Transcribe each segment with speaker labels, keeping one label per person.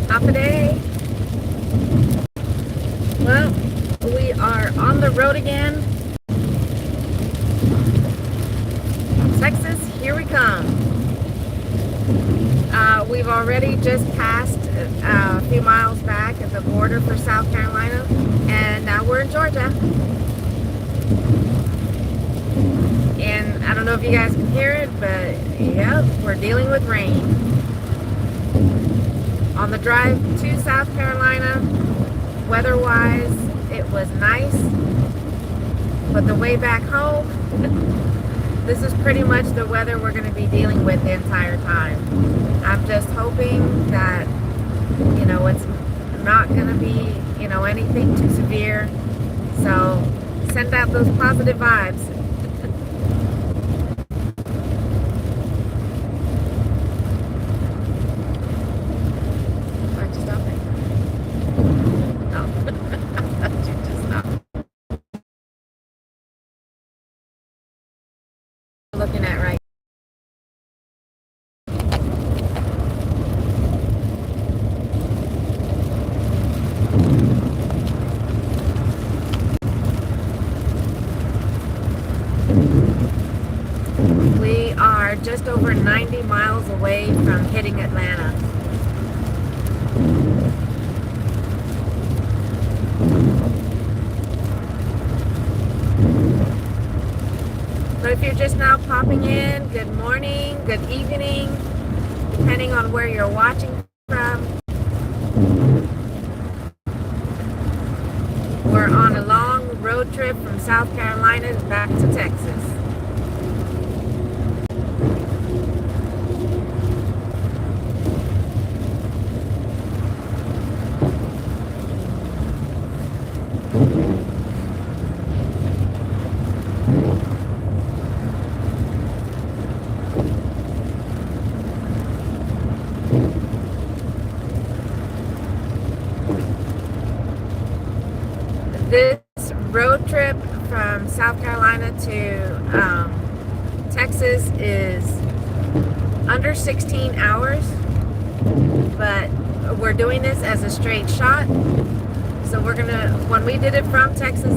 Speaker 1: Half a day. Well, we are on the road again. Texas, here we come. We've already just passed a few miles back at the border for South Carolina, and now we're in Georgia. And I don't know if you guys can hear it, but yep, we're dealing with rain. On the drive to South Carolina, weather-wise, it was nice, but the way back home, this is pretty much the weather we're going to be dealing with the entire time. I'm just hoping that, it's not going to be, anything too severe. So send out those positive vibes. Why'd you stop me? Oh, I thought you just stopped. Looking at right. We are just over 90 miles away from hitting Atlanta. So if you're just now popping in, good morning, good evening, depending on where you're watching from. We're on a long road trip from South Carolina back to Texas. This road trip from South Carolina to Texas is under 16 hours, but we're doing this as a straight shot. So when we did it from Texas,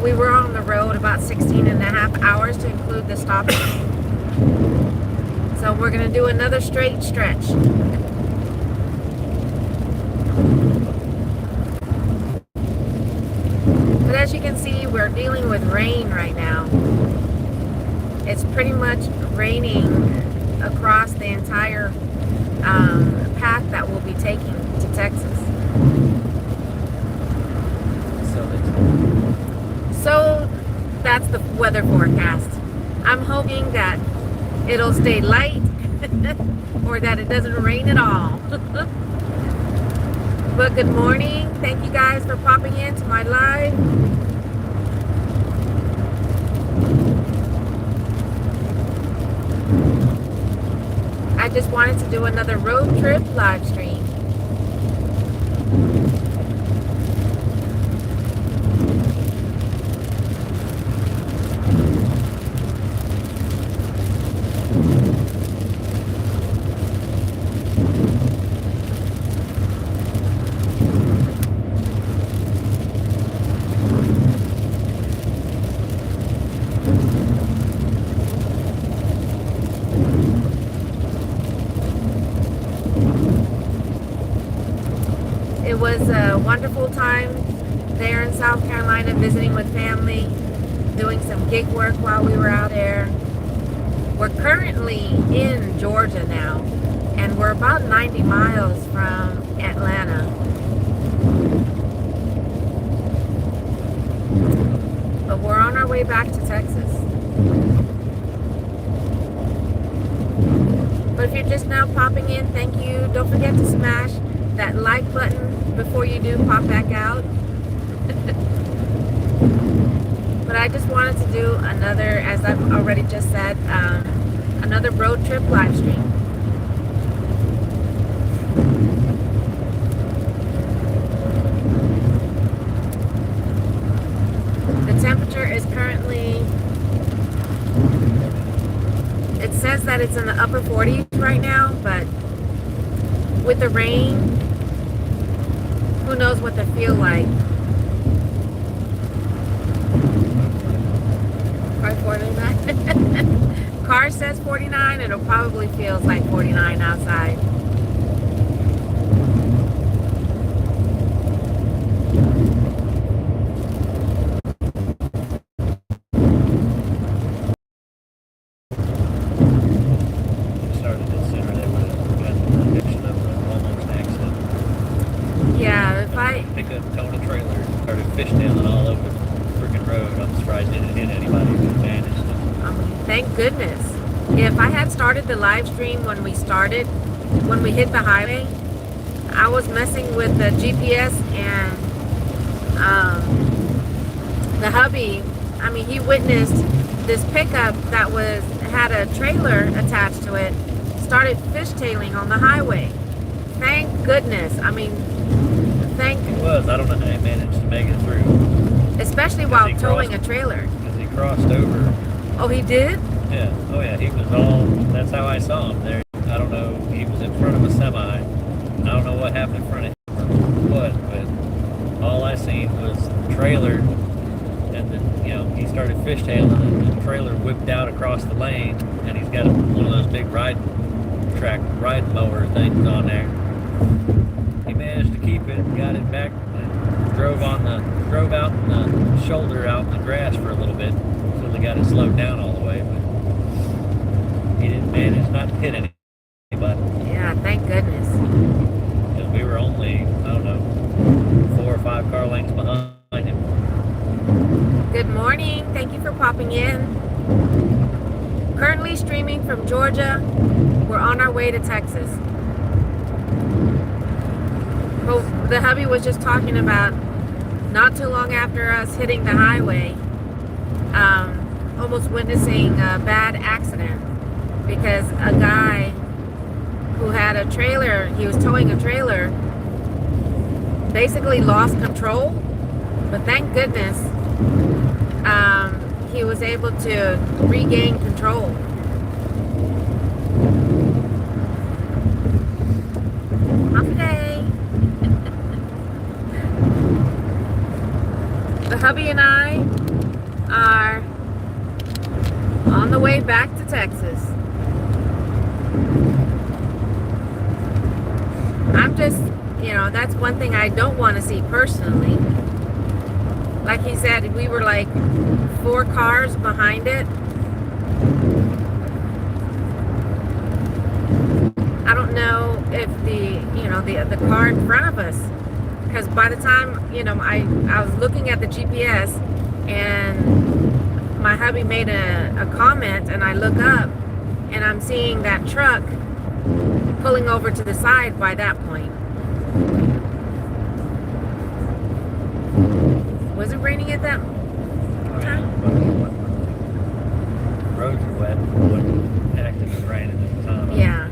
Speaker 1: we were on the road about 16 and a half hours to include the stopping. So we're going to do another straight stretch. But as you can see, we're dealing with rain right now. It's pretty much raining across the entire path that we'll be taking to Texas. So that's the weather forecast. I'm hoping that it'll stay light or that it doesn't rain at all. But good morning. Thank you guys for popping into my live. I just wanted to do another road trip live stream. It was a wonderful time there in South Carolina, visiting with family, doing some gig work while we were out there. We're currently in Georgia now, and we're about 90 miles from Atlanta. But we're on our way back to Texas. But if you're just now popping in, thank you. Don't forget to smash that like button before you do pop back out. But I just wanted to do another, as I've already just said, another road trip live stream. The temperature is currently, it says that it's in the upper 40s right now, but with the rain, who knows what they feel like. Probably 49. Car says 49. It'll probably feels like 49 outside. Yeah, if I
Speaker 2: pick up towing a trailer, started fishtailing all over the freaking road. I'm surprised it didn't hit anybody who managed it.
Speaker 1: Thank goodness. If I had started the live stream when we hit the highway, I was messing with the GPS and the hubby. I mean, he witnessed this pickup that had a trailer attached to it, started fishtailing on the highway. Thank goodness. I mean,
Speaker 2: It was. I don't know how he managed to make it through.
Speaker 1: Especially while towing a trailer.
Speaker 2: Because he crossed over.
Speaker 1: Oh, he did?
Speaker 2: Yeah. Oh, yeah. He was that's how I saw him there. I don't know. He was in front of a semi. I don't know what happened in front of him or what, but all I seen was the trailer. And then, he started fishtailing and the trailer whipped out across the lane. And he's got one of those big ride mower things on there. He managed to keep it, got it back, and drove out in the shoulder out in the grass for a little bit until he got it slowed down all the way. But he didn't manage not to hit anybody.
Speaker 1: Yeah, thank goodness.
Speaker 2: Because we were only, I don't know, 4 or 5 car lengths behind him.
Speaker 1: Good morning. Thank you for popping in. Currently streaming from Georgia. We're on our way to Texas. Well, the hubby was just talking about not too long after us hitting the highway, almost witnessing a bad accident because a guy who had a trailer, he was towing a trailer, basically lost control, but thank goodness he was able to regain control. The hubby and I are on the way back to Texas. I'm just, that's one thing I don't want to see personally. Like he said, we were like 4 cars behind it. I don't know if the car in front of us, because by the time, I was looking at the GPS and my hubby made a comment and I look up and I'm seeing that truck pulling over to the side by that point. Was it raining at that time?
Speaker 2: Roads are wet. It wasn't actively raining at the time.
Speaker 1: Yeah.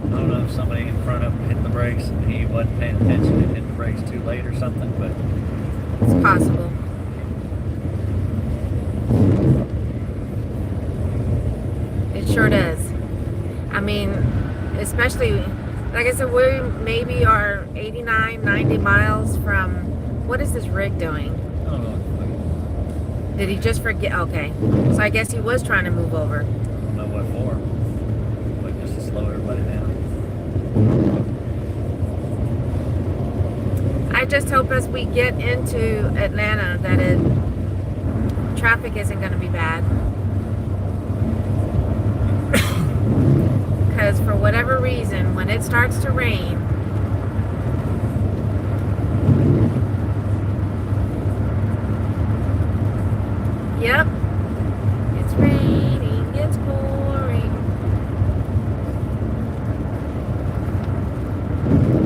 Speaker 2: I don't know if somebody in front of him hit the brakes and he wasn't paying attention and hit the brakes too late or something, but
Speaker 1: it's possible. It sure does. I mean, especially, like I said, we maybe are 89, 90 miles from, what is this rig doing?
Speaker 2: I don't know.
Speaker 1: Did he just forget? Okay. So I guess he was trying to move over.
Speaker 2: I don't know what for. But just to slow everybody down.
Speaker 1: I just hope as we get into Atlanta that traffic isn't going to be bad. Because for whatever reason, when it starts to rain, yep, it's raining, it's pouring.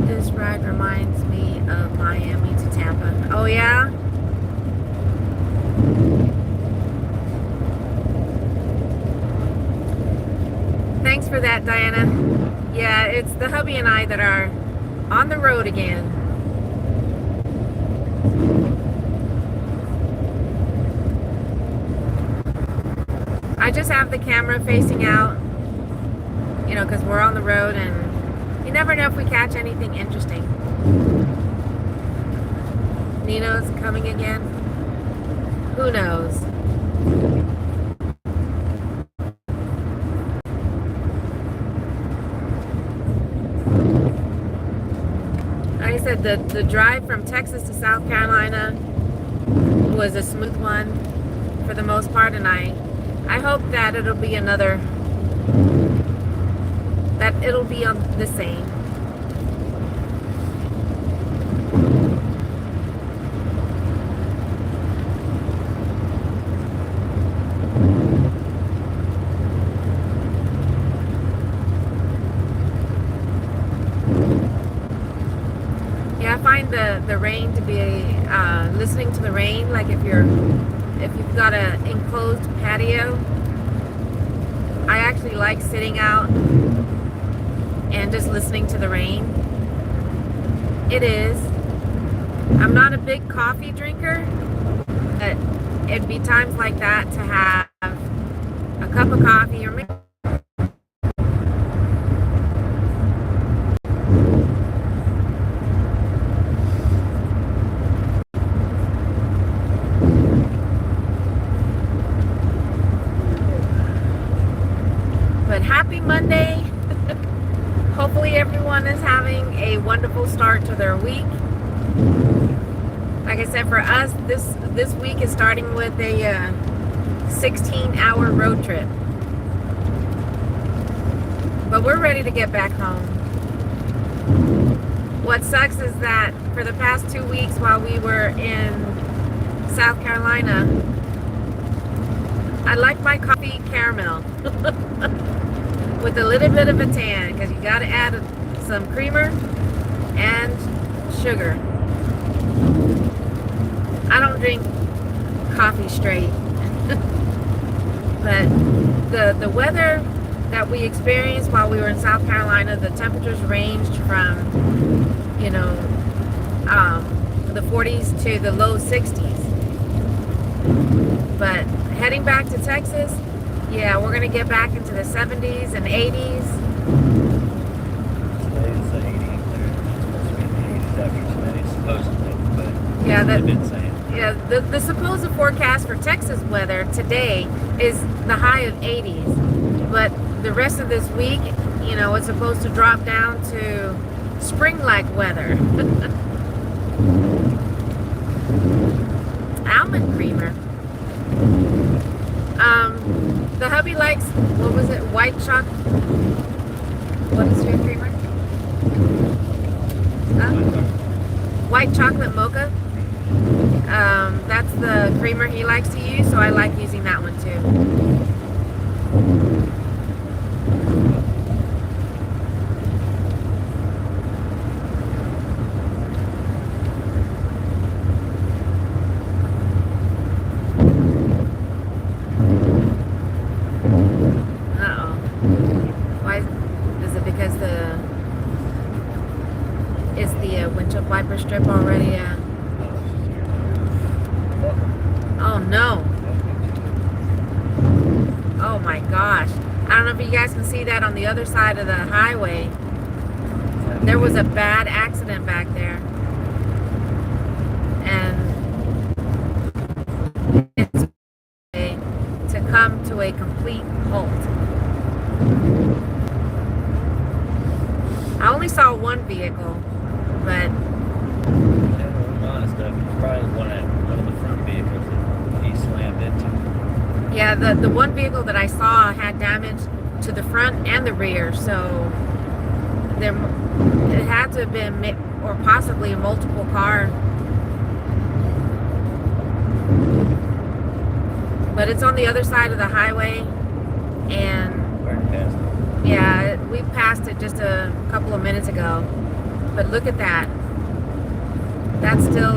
Speaker 1: This ride reminds me of Miami to Tampa. Oh yeah? Thanks for that, Diana. Yeah, it's the hubby and I that are on the road again. I just have the camera facing out, because we're on the road and you never know if we catch anything interesting. Nino's coming again. Who knows? Like I said, the drive from Texas to South Carolina was a smooth one for the most part, and I hope that it'll be on the same. Yeah, I find the rain to be listening to the rain, like if you've got an enclosed patio, I actually like sitting out and just listening to the rain. It is. I'm not a big coffee drinker, but it'd be times like that to have a cup of coffee or maybe happy Monday. Hopefully everyone is having a wonderful start to their week. Like I said, for us, this week is starting with a 16-hour road trip. But we're ready to get back home. What sucks is that for the past 2 weeks while we were in South Carolina, I like my coffee caramel. With a little bit of a tan, because you got to add some creamer and sugar. I don't drink coffee straight. But the weather that we experienced while we were in South Carolina, the temperatures ranged from, the 40s to the low 60s. But heading back to Texas, yeah, we're going to get back into the 70s and 80s.
Speaker 2: Today's the 80s. They're supposed to be in the 80s after today, supposedly. But
Speaker 1: yeah,
Speaker 2: they've been saying.
Speaker 1: Yeah, the supposed forecast for Texas weather today is the high of 80s. But the rest of this week, it's supposed to drop down to spring-like weather. Almond creamer. The hubby likes, what was it, white chocolate? What is your creamer? White chocolate mocha. That's the creamer he likes to use, so I like using that one too. Windshield wiper strip already? Oh no. Oh my gosh. I don't know if you guys can see that on the other side of the highway. There was a bad accident back there. And it's to come to a complete halt. I only saw one vehicle. But
Speaker 2: probably one of the front vehicles that he slammed into.
Speaker 1: Yeah, the one vehicle that I saw had damage to the front and the rear, so it had to have been, or possibly a multiple car. But it's on the other side of the highway, and yeah, we passed it just a couple of minutes ago. But look at that. That's still,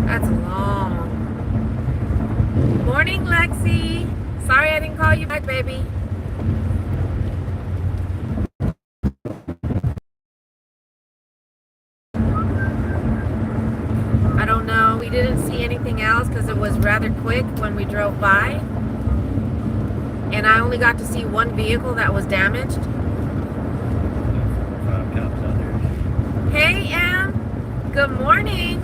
Speaker 1: that's long. Morning, Lexi. Sorry I didn't call you back, baby. I don't know. We didn't see anything else because it was rather quick when we drove by. and I only got to see one vehicle that was damaged.
Speaker 2: 5 cops out there.
Speaker 1: Hey, Em. Good morning.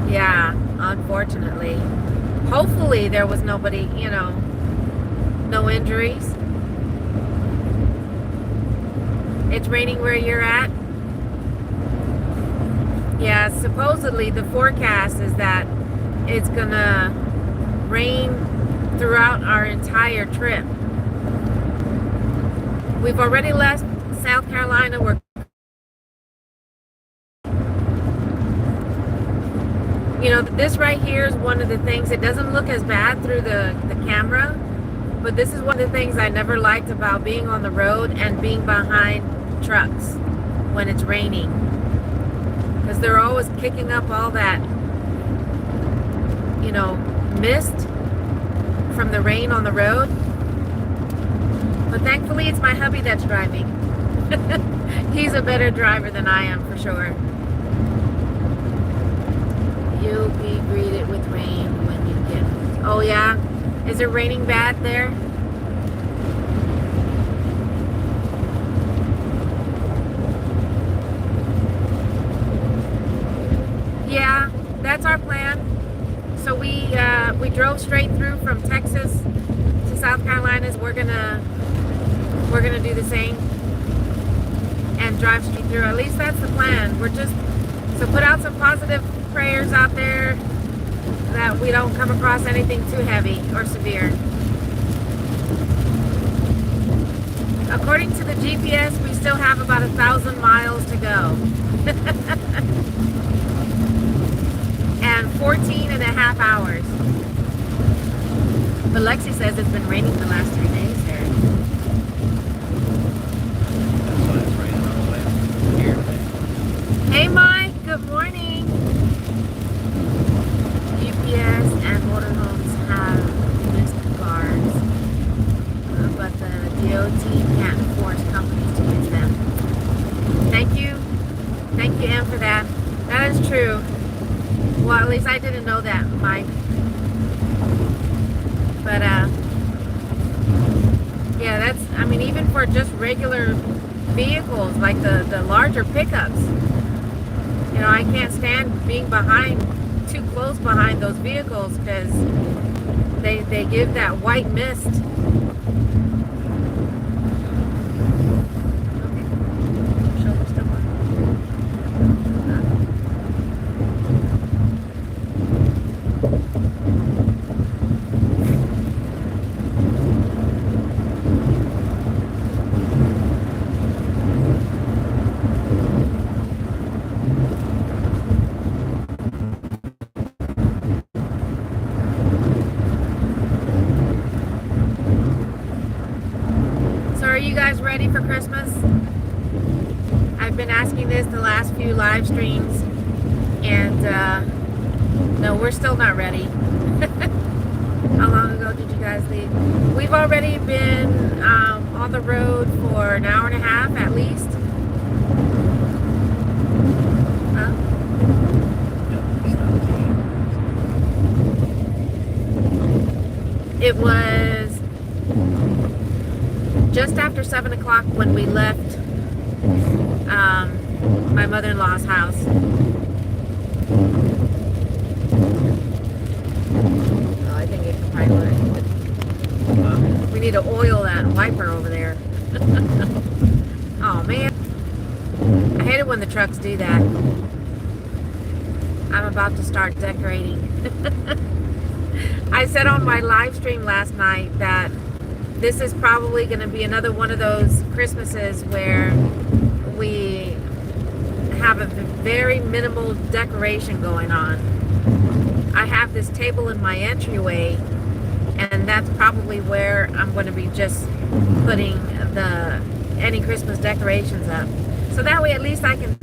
Speaker 1: Yeah, unfortunately. Hopefully there was nobody, no injuries. It's raining where you're at? Yeah, supposedly the forecast is that it's gonna rain throughout our entire trip. We've already left South Carolina. This right here is one of the things, it doesn't look as bad through the camera, but this is one of the things I never liked about being on the road and being behind trucks when it's raining. Because they're always kicking up all that, mist from the rain on the road. But thankfully it's my hubby that's driving. He's a better driver than I am, for sure. You'll be greeted with rain when you get... Oh yeah? Is it raining bad there? Yeah, that's our plan. So we drove straight through from Texas to South Carolina. We're gonna do the same and drive straight through. At least that's the plan. So put out some positive prayers out there that we don't come across anything too heavy or severe. According to the GPS, we still have about 1,000 miles to go. And 14 and a half hours. But Lexi says it's been raining the last 3 days there.
Speaker 2: That's why it's raining all the way here today.
Speaker 1: Hey Mike, good morning. GPS and motorhomes have missed cars, but the DOT can't force companies to use them. Thank you, Em, for that. That is true. Well, at least I didn't know that, Mike. But yeah, even for just regular vehicles, like the larger pickups, I can't stand being too close behind those vehicles, because they give that white mist. Okay. Shoulder still on. Are you guys ready for Christmas? I've been asking this the last few live streams, and no, we're still not ready. How long ago did you guys leave? We've already been on the road for an hour and a half at least. Huh? It was just after 7 o'clock when we left my mother-in-law's house. Oh, I think it can probably let it. We need to oil that wiper over there. Oh man, I hate it when the trucks do that. I'm about to start decorating. I said on my live stream last night that this is probably going to be another one of those Christmases where we have a very minimal decoration going on. I have this table in my entryway, and that's probably where I'm going to be just putting any Christmas decorations up. So that way at least I can,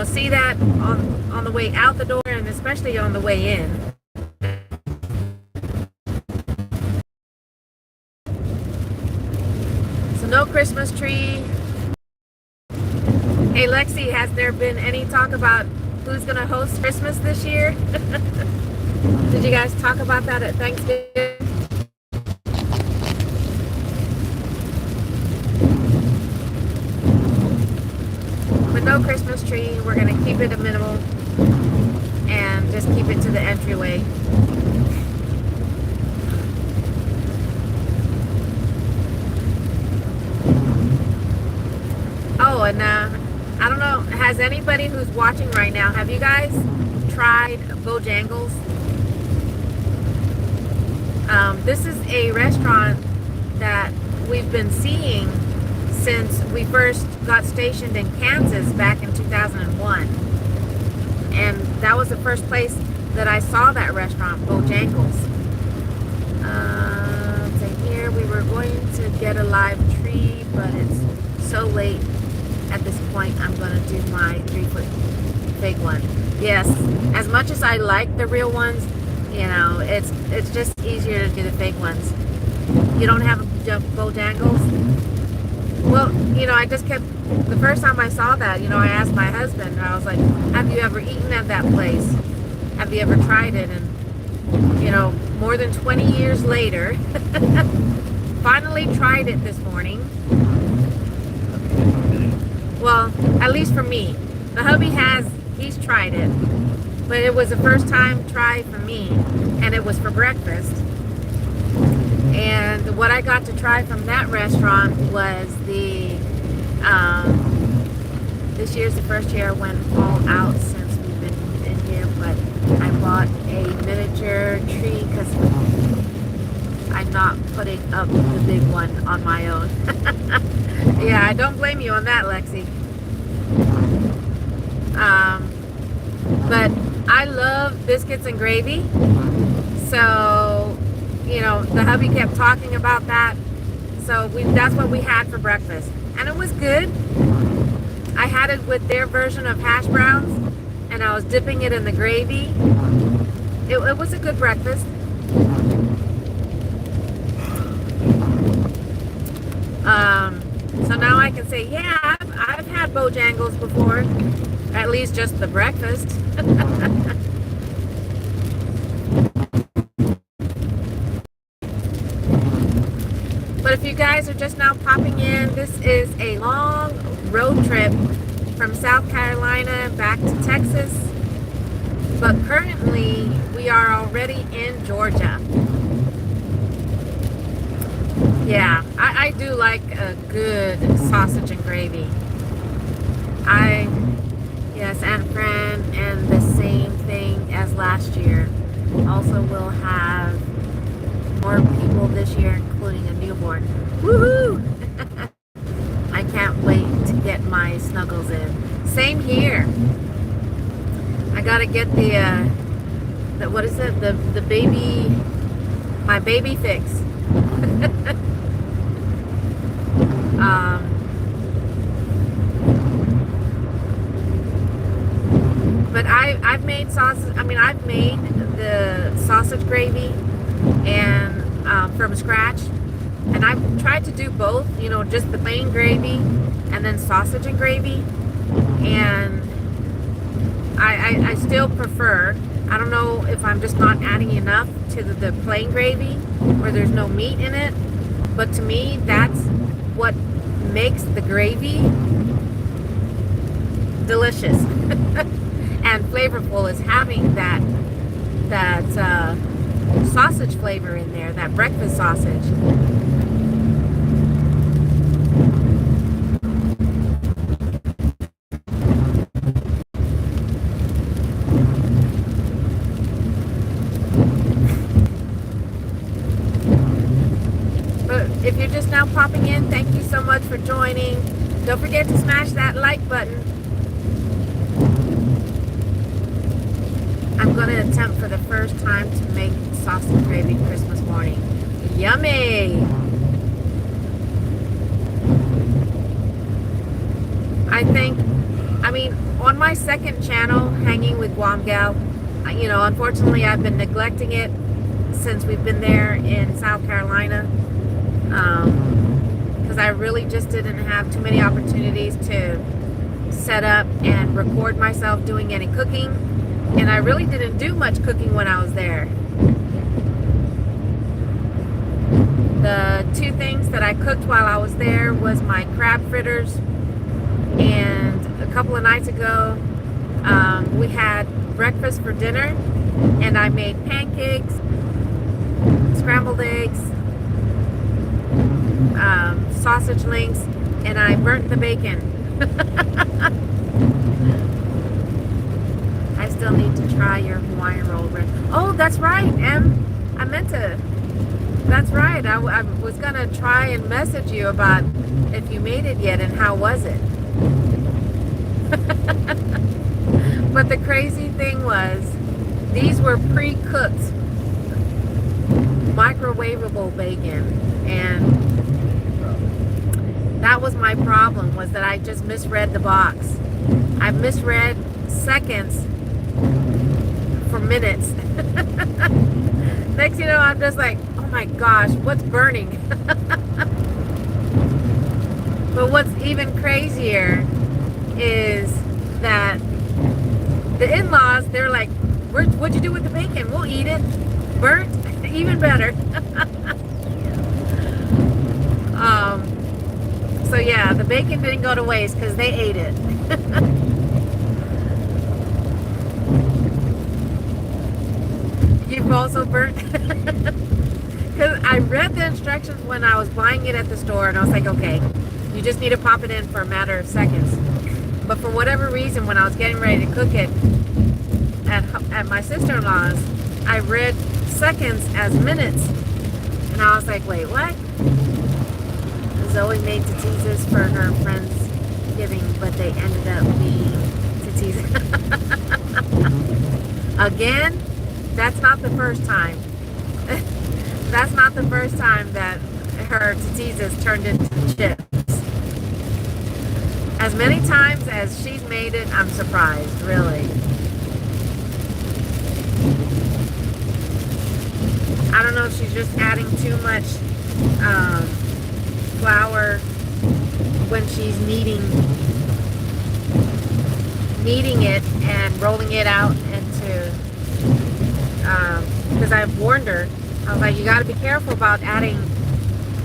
Speaker 1: see that on the way out the door, and especially on the way in. No Christmas tree. Hey Lexi, has there been any talk about who's gonna host Christmas this year? Did you guys talk about that at Thanksgiving? But no Christmas tree. We're going to keep it a minimal and just keep it to the entryway. Oh, and I don't know, has anybody who's watching right now, have you guys tried Bojangles? This is a restaurant that we've been seeing since we first got stationed in Kansas back in 2001. And that was the first place that I saw that restaurant, Bojangles. So here we were going to get a live tree, but it's so late. At this point, I'm going to do my 3-foot fake one. Yes, as much as I like the real ones, you know, it's just easier to do the fake ones. You don't have Bojangles? Well, you know, I just kept, the first time I saw that, you know, I asked my husband, I was like, have you ever eaten at that place? Have you ever tried it? And, you know, more than 20 years later, finally tried it this morning. Well, at least for me. The hubby he's tried it. But it was a first time try for me. And it was for breakfast. And what I got to try from that restaurant was this year's the first year I went all out since we've been in here. But I bought a miniature tree because I'm not putting up the big one on my own. Yeah, I don't blame you on that, Lexi. But I love biscuits and gravy. So, you know, the hubby kept talking about that. So that's what we had for breakfast. And it was good. I had it with their version of hash browns. And I was dipping it in the gravy. It was a good breakfast. So now I can say, yeah, I've had Bojangles before. At least just the breakfast. But if you guys are just now popping in, this is a long road trip from South Carolina back to Texas. But currently, we are already in Georgia. Yeah, I do like a good sausage and gravy. Yes, and Fran, and the same thing as last year. Also, we'll have more people this year, including a newborn. Woohoo! I can't wait to get my snuggles in. Same here. I gotta get the what is it? The baby, my baby fix. But I've made sausage. I mean, I've made the sausage gravy and from scratch, and I've tried to do both. You know, just the plain gravy and then sausage and gravy. And I still prefer. I don't know if I'm just not adding enough to the plain gravy, where there's no meat in it. But to me, that's what makes the gravy delicious and flavorful, is having that sausage flavor in there, that breakfast sausage. But if you're just now popping in, thank you so much for joining. Don't forget to smash that like button. I'm going to attempt for the first time to make sausage gravy Christmas morning. Yummy! I mean, on my second channel, Hanging with Guam Gal, you know, unfortunately I've been neglecting it since we've been there in South Carolina. Because I really just didn't have too many opportunities to set up and record myself doing any cooking. And I really didn't do much cooking when I was there. The two things that I cooked while I was there was my crab fritters, and a couple of nights ago we had breakfast for dinner, and I made pancakes, scrambled eggs, sausage links, and I burnt the bacon. I still need to try your Hawaiian roll bread. Oh, that's right, Em. I meant to. That's right. I was going to try and message you about if you made it yet and how was it. But the crazy thing was, these were pre-cooked, microwavable bacon, and that was my problem, was that I just misread the box. I misread seconds for minutes. Next you know, I'm just like, oh my gosh, what's burning? But what's even crazier is that the in-laws, they're like, what'd you do with the bacon? We'll eat it. Burnt? Even better. So yeah, the bacon didn't go to waste because they ate it. You've also burnt? Because I read the instructions when I was buying it at the store, and I was like, okay, you just need to pop it in for a matter of seconds. But for whatever reason, when I was getting ready to cook it at my sister-in-law's, I read seconds as minutes, and I was like, wait, what? Zoe made tatizas for her friend's giving, but they ended up being tatizas. Again, that's not the first time. That's not the first time that her tatizas turned into chips. As many times as she's made it, I'm surprised, really. I don't know if she's just adding too much flour when she's kneading it and rolling it out into, because I've warned her, I was like, you got to be careful about adding.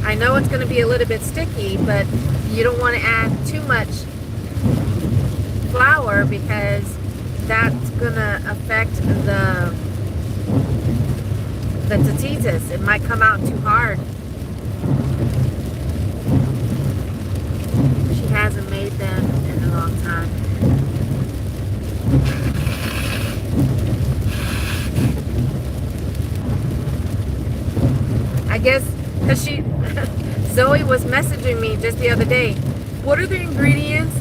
Speaker 1: I know it's going to be a little bit sticky, but you don't want to add too much flour because that's going to affect the tatizas. It might come out too hard. She hasn't made them in a long time. I guess because Zoe was messaging me just the other day, what are the ingredients?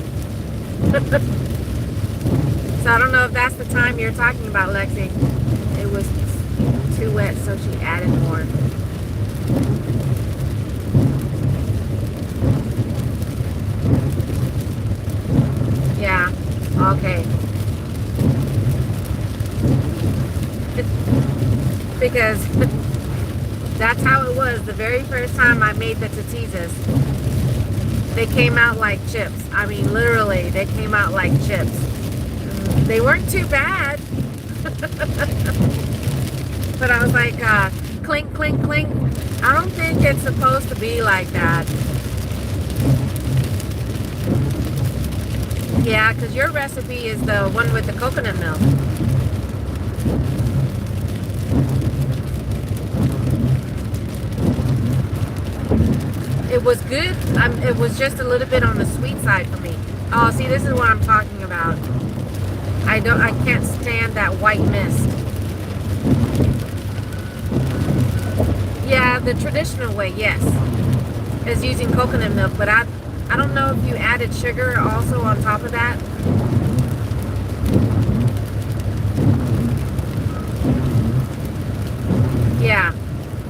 Speaker 1: So I don't know if that's the time you're talking about, Lexi. It was too wet, so she added more. Yeah, okay. Because that's how it was the very first time I made the tatizas. They came out like chips. I mean, literally, they came out like chips. They weren't too bad. But I was like, clink, clink, clink. I don't think it's supposed to be like that. Yeah, because your recipe is the one with the coconut milk. It was good. It was just a little bit on the sweet side for me. Oh, see, this is what I'm talking about. I can't stand that white mist. Yeah, the traditional way, yes, is using coconut milk, but I don't know if you added sugar also on top of that. Yeah,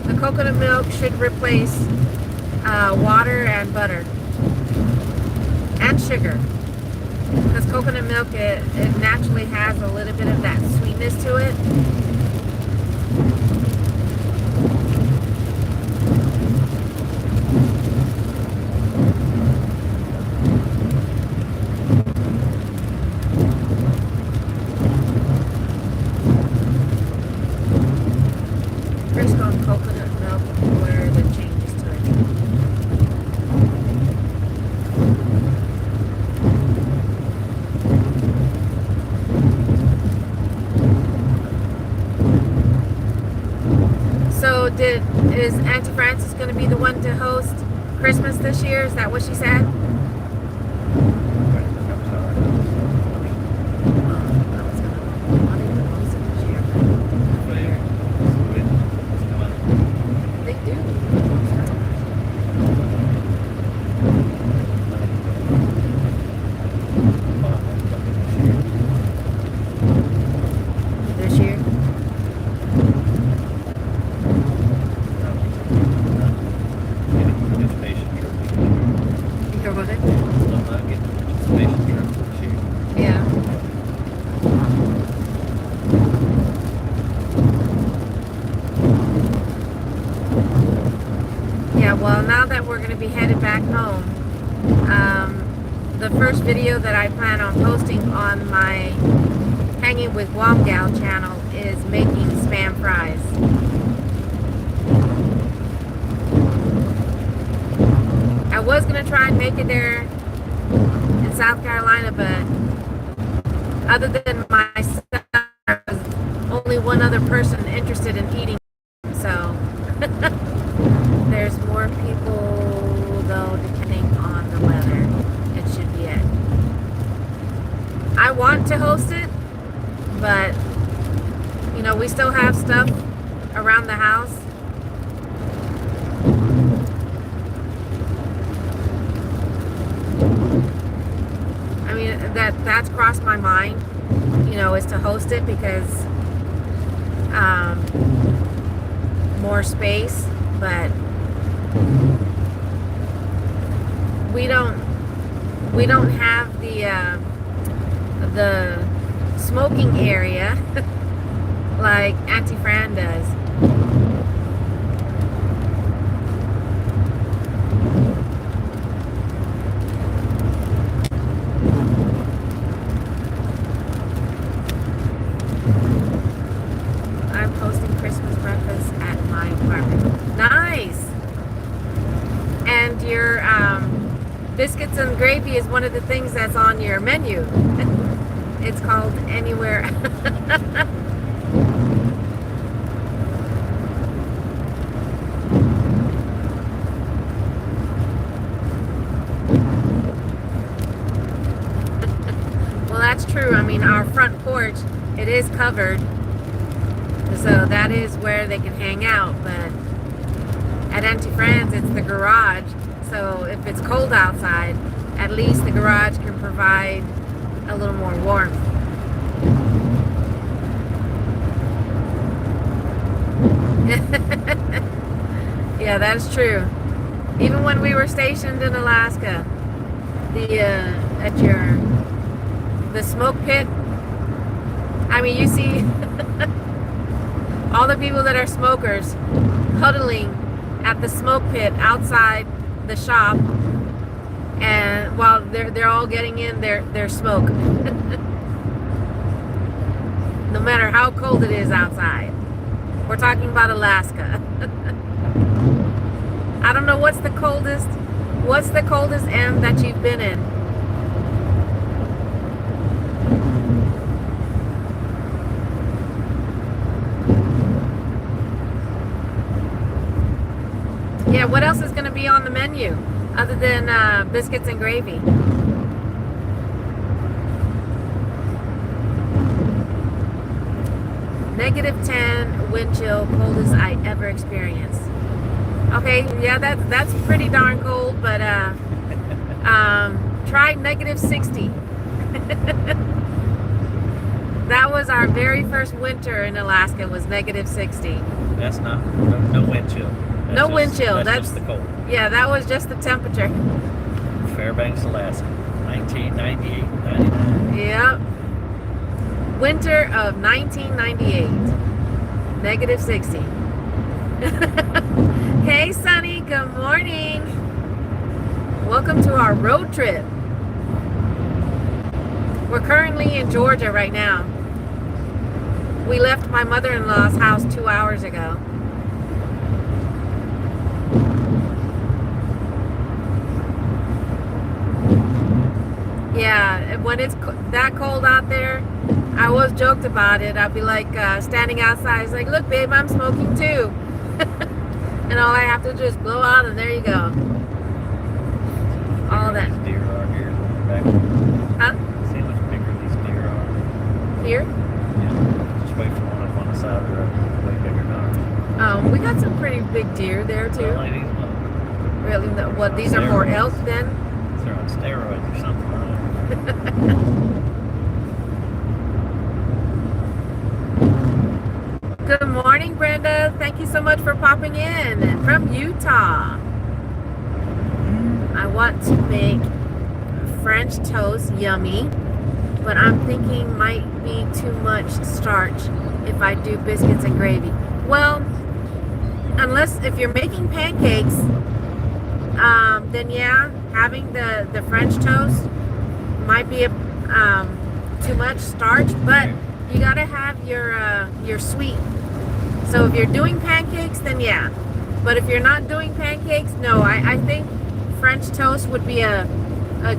Speaker 1: the coconut milk should replace water and butter and sugar, because coconut milk, it naturally has a little bit of that sweetness to it. be the one to host Christmas this year. Is that what she said? They do. This year? You go with it? Yeah. Yeah, well, now that we're going to be headed back home, the first video that I plan on posting on my Hanging with Womgal channel is making Spam fries. I was going to try and make it there in South Carolina, but other than myself, there was only one other person interested in eating them, so there's more people, though, depending on the weather. It should be it. I want to host it, but you know, we still have stuff around the house. I mean, that's crossed my mind, you know, is to host it because more space, but we don't have the smoking area like Auntie Fran does. I'm hosting Christmas breakfast at my apartment. Nice. And your biscuits and gravy is one of the things that's on your menu. It's called Anywhere. Well, that's true. I mean, our front porch, it is covered. So that is where they can hang out. But at Auntie Fran's, it's the garage. So if it's cold outside, at least the garage can provide a little more warmth. Yeah, that's true. Even when we were stationed in Alaska, the smoke pit, I mean, you see all the people that are smokers huddling at the smoke pit outside the shop, and while they're all getting in their smoke. No matter how cold it is outside. We're talking about Alaska. I don't know what's the coldest M that you've been in. Yeah, what else is going to be on the menu other than biscuits and gravy? -10 wind chill, coldest I ever experienced. Okay, yeah, that's pretty darn cold, but try -60. That was our very first winter in Alaska, was -60.
Speaker 2: That's not no wind chill.
Speaker 1: No wind chill.
Speaker 2: That's just the cold.
Speaker 1: Yeah, that was just the temperature.
Speaker 2: Fairbanks, Alaska, 1998, 99.
Speaker 1: Yep. Winter of 1998. -60. Hey, Sunny. Good morning. Welcome to our road trip. We're currently in Georgia right now. We left my mother-in-law's house 2 hours ago. Yeah, when it's that cold out there, I always joked about it. I'd be like standing outside. It's like, look, babe, I'm smoking too. And all I have to do is blow out, and there you go. All that.
Speaker 2: These deer are here back.
Speaker 1: Huh?
Speaker 2: See how much bigger these deer are.
Speaker 1: Here?
Speaker 2: Yeah. Just wait for one up on the side of the road. Way bigger than ours.
Speaker 1: We got some pretty big deer there too.
Speaker 2: Like these ones.
Speaker 1: Really? What? These are more elk then?
Speaker 2: They're on steroids or something.
Speaker 1: Good morning, Brenda. Thank you so much for popping in from Utah. I want to make French toast yummy, but I'm thinking might be too much starch if I do biscuits and gravy. Well, unless if you're making pancakes, then yeah, having the French toast might be too much starch, but you gotta have your sweet. So if you're doing pancakes, then yeah. But if you're not doing pancakes, no. I think French toast would be a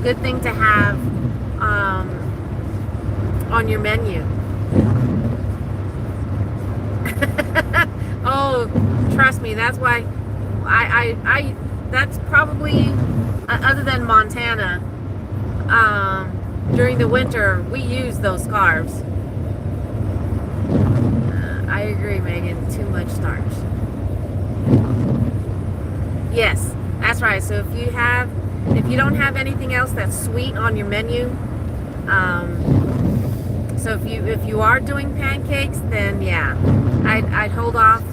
Speaker 1: good thing to have on your menu. Oh, trust me, that's why I that's probably other than Montana. During the winter, we use those scarves. I agree, Megan. Too much starch. Yes, that's right. So if you don't have anything else that's sweet on your menu, so if you are doing pancakes, then yeah, I'd hold off.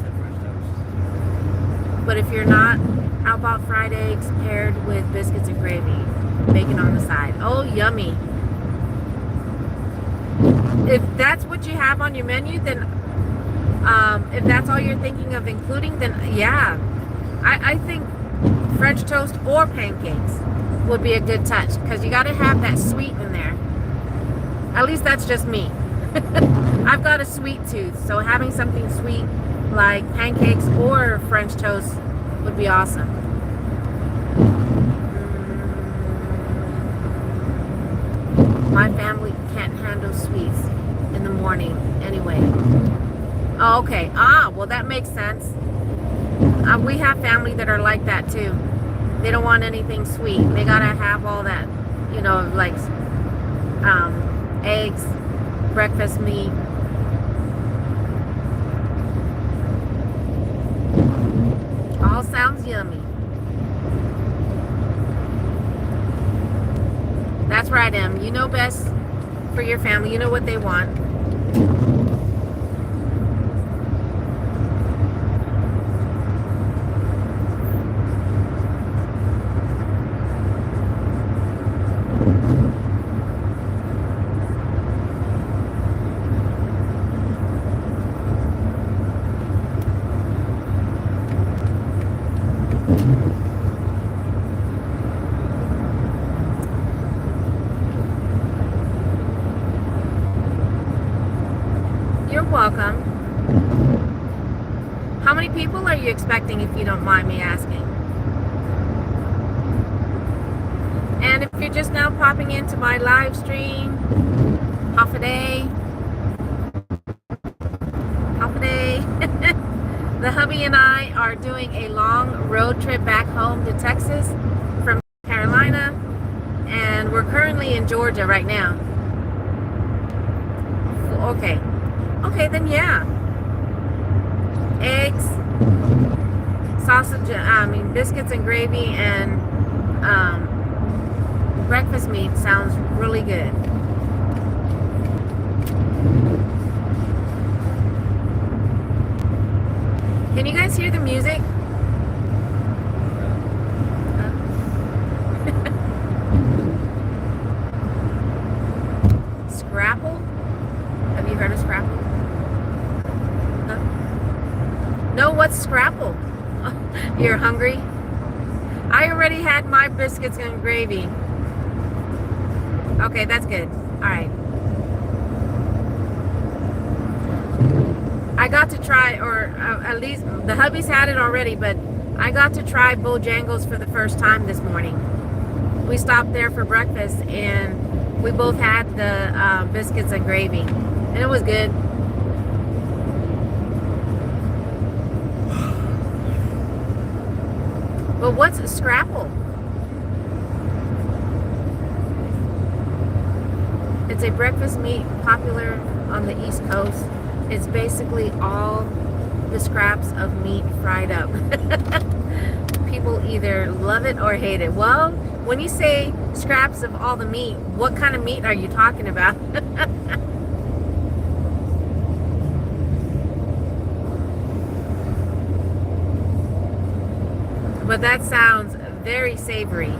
Speaker 1: But if you're not, how about fried eggs paired with biscuits and gravy, bacon on the side? Oh, yummy! If that's what you have on your menu, then if that's all you're thinking of including, then yeah, I think French toast or pancakes would be a good touch, because you got to have that sweet in there. At least that's just me. I've got a sweet tooth, so having something sweet like pancakes or French toast would be awesome. My family can't handle sweets in the morning anyway. Oh, okay. Well, that makes sense. We have family that are like that too. They don't want anything sweet. They gotta have all that, like eggs, breakfast meat. All sounds yummy. That's right, Em. You know best for your family. You know what they want. You're welcome. How many people are you expecting, if you don't mind me asking? And if you're just now popping into my live stream, half a day. The hubby and I are doing a long road trip back home to Texas from Carolina, and we're currently in Georgia right now. Okay, then yeah. Eggs, sausage, biscuits and gravy, and breakfast meat sounds really good. Can you guys hear the music? Scrapple? Have you heard of Scrapple? No, what's Scrapple? You're hungry? I already had my biscuits and gravy. Okay, that's good. All right. I got to try, or at least the hubby's had it already, but I got to try Bojangles for the first time this morning. We stopped there for breakfast, and we both had the biscuits and gravy, and it was good. But what's a scrapple? It's a breakfast meat popular on the East Coast. It's basically all the scraps of meat fried up. People either love it or hate it. Well, when you say scraps of all the meat, what kind of meat are you talking about? But that sounds very savory.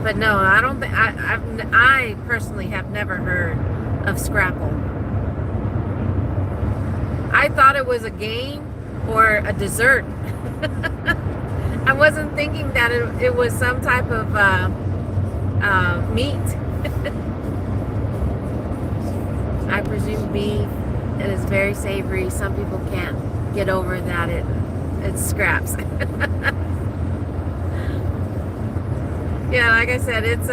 Speaker 1: But no, I don't think I personally have never heard of scrapple. I thought it was a game or a dessert. I wasn't thinking that it was some type of meat. I presume beef. It is very savory. Some people can't get over that it's scraps. Yeah, like I said, it's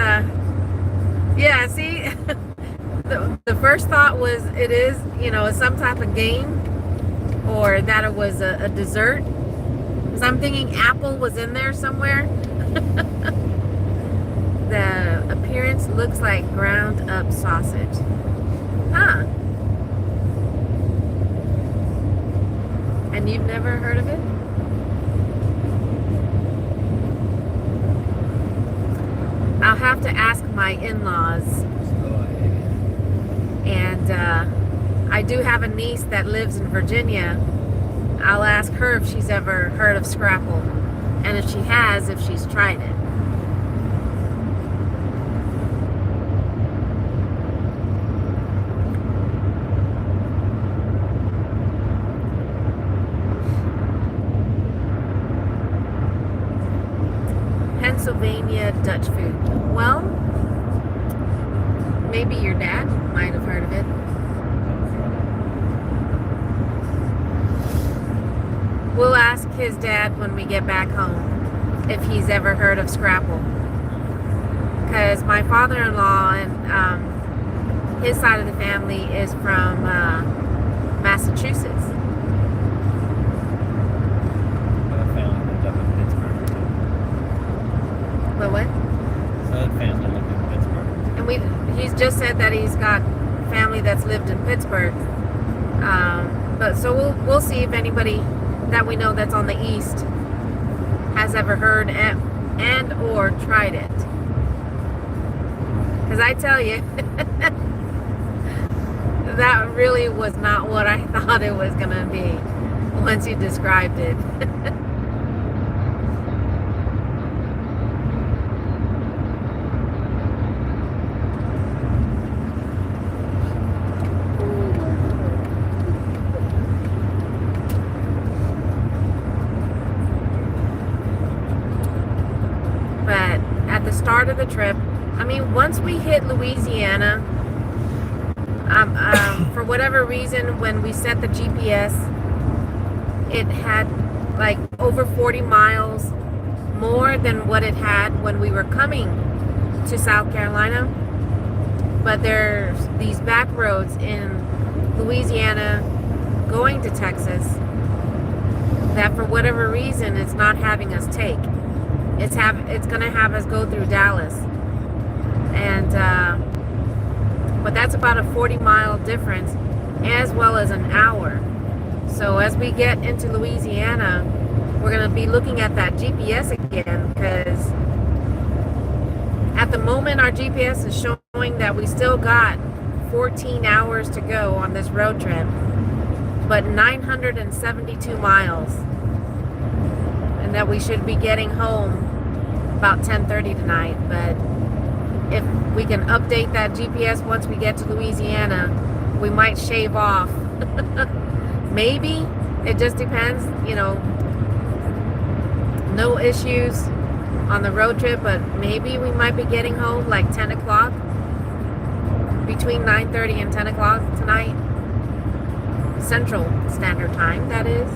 Speaker 1: yeah, see, the first thought was it is, some type of game or that it was a dessert. Because I'm thinking apple was in there somewhere. The appearance looks like ground up sausage. Huh. And you've never heard of it? I'll have to ask my in-laws. And I do have a niece that lives in Virginia. I'll ask her if she's ever heard of scrapple. And if she has, if she's tried it. Pennsylvania Dutch food. Well, maybe your dad might have heard of it. We'll ask his dad when we get back home if he's ever heard of scrapple. Because my father-in-law and his side of the family is from Massachusetts. But what?
Speaker 2: Family lived in Pittsburgh.
Speaker 1: And he's just said that he's got family that's lived in Pittsburgh. But so we'll see if anybody that we know that's on the east has ever heard and or tried it. Because I tell you, that really was not what I thought it was gonna be once you described it. Start of the trip, I mean, once we hit Louisiana, for whatever reason, when we set the GPS, it had like over 40 miles more than what it had when we were coming to South Carolina. But there's these back roads in Louisiana going to Texas that for whatever reason it's not having us take. It's gonna have us go through Dallas, and but that's about a 40-mile difference, as well as an hour. So as we get into Louisiana, we're gonna be looking at that GPS again, because at the moment our GPS is showing that we still got 14 hours to go on this road trip, but 972 miles, and that we should be getting home about 10:30 tonight. But if we can update that GPS once we get to Louisiana, we might shave off. Maybe. It just depends, no issues on the road trip, but maybe we might be getting home like 10 o'clock, between 9:30 and 10 o'clock tonight, Central Standard Time, that is.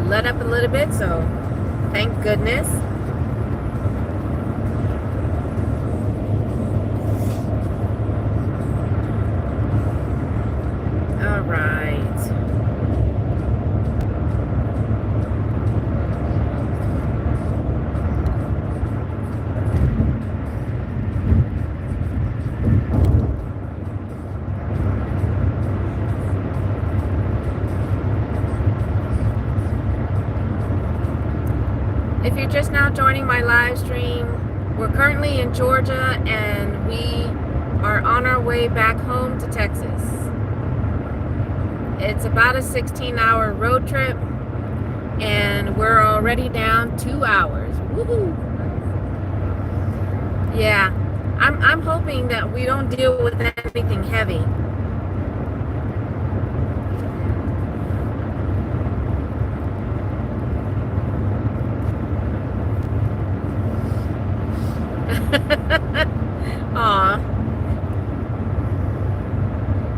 Speaker 1: let up a little bit, so thank goodness. All right. If you're just now joining my live stream, we're currently in Georgia and we are on our way back home to Texas. It's about a 16-hour road trip and we're already down 2 hours. Woohoo! Yeah, I'm hoping that we don't deal with anything heavy. Aw.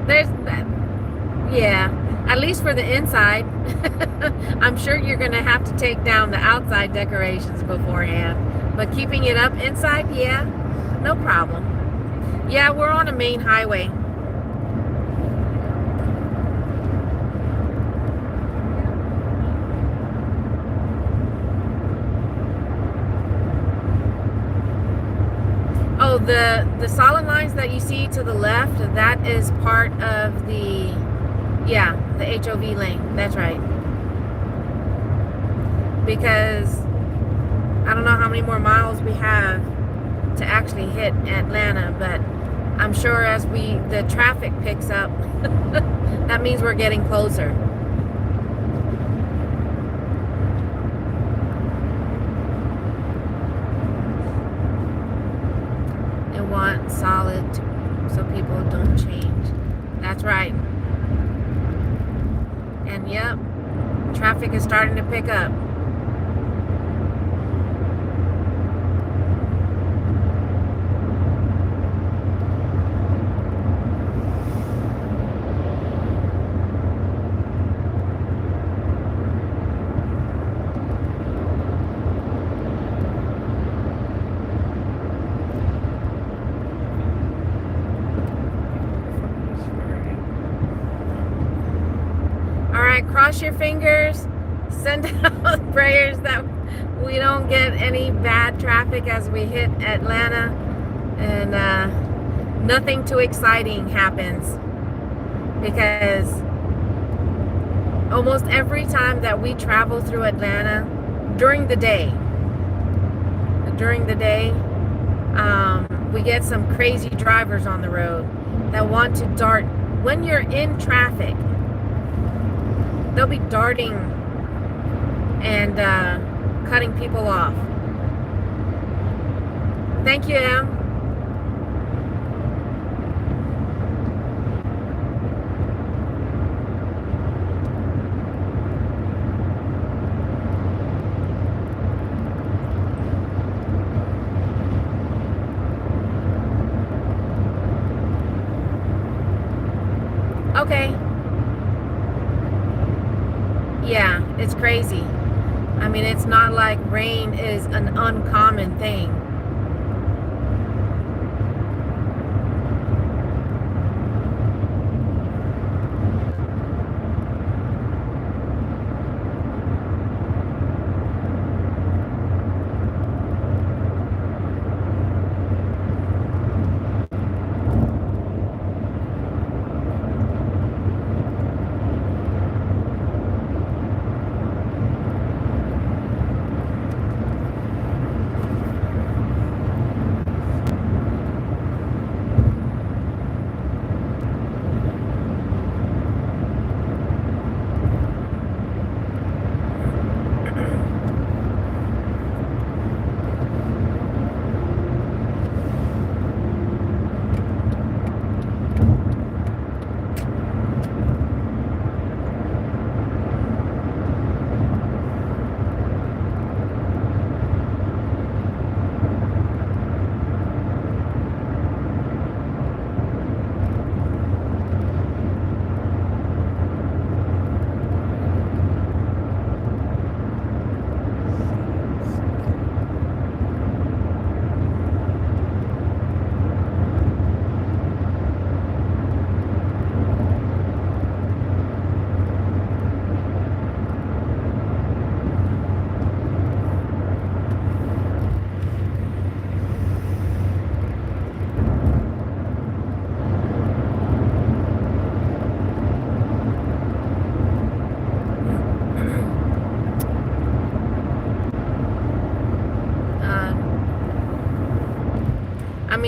Speaker 1: There's that. Yeah, at least for the inside. I'm sure you're gonna have to take down the outside decorations beforehand, but keeping it up inside, yeah, no problem. Yeah, we're on a main highway. Oh, the solid lines that you see to the left, that is part of the, yeah, the HOV lane. That's right. Because I don't know how many more miles we have to actually hit Atlanta, but I'm sure as the traffic picks up, that means we're getting closer. And want solid so people don't change. That's right. And yep, traffic is starting to pick up. Cross your fingers, send out prayers that we don't get any bad traffic as we hit Atlanta and nothing too exciting happens, because almost every time that we travel through Atlanta during the day, we get some crazy drivers on the road that want to dart when you're in traffic. They'll be darting and cutting people off. Thank you, Em. Okay. Yeah, it's crazy. I mean, it's not like rain is an uncommon thing.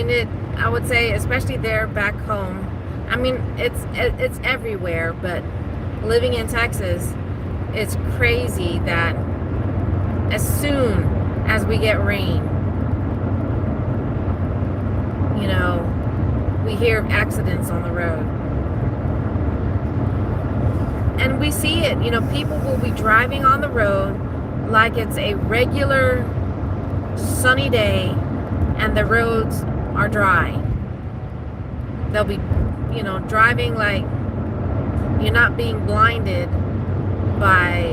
Speaker 1: mean, I would say, especially there back home. I mean, it's everywhere, but living in Texas, it's crazy that as soon as we get rain, you know, we hear of accidents on the road. And we see it, you know, people will be driving on the road like it's a regular sunny day and the roads are dry. They'll be, you know, driving like you're not being blinded by,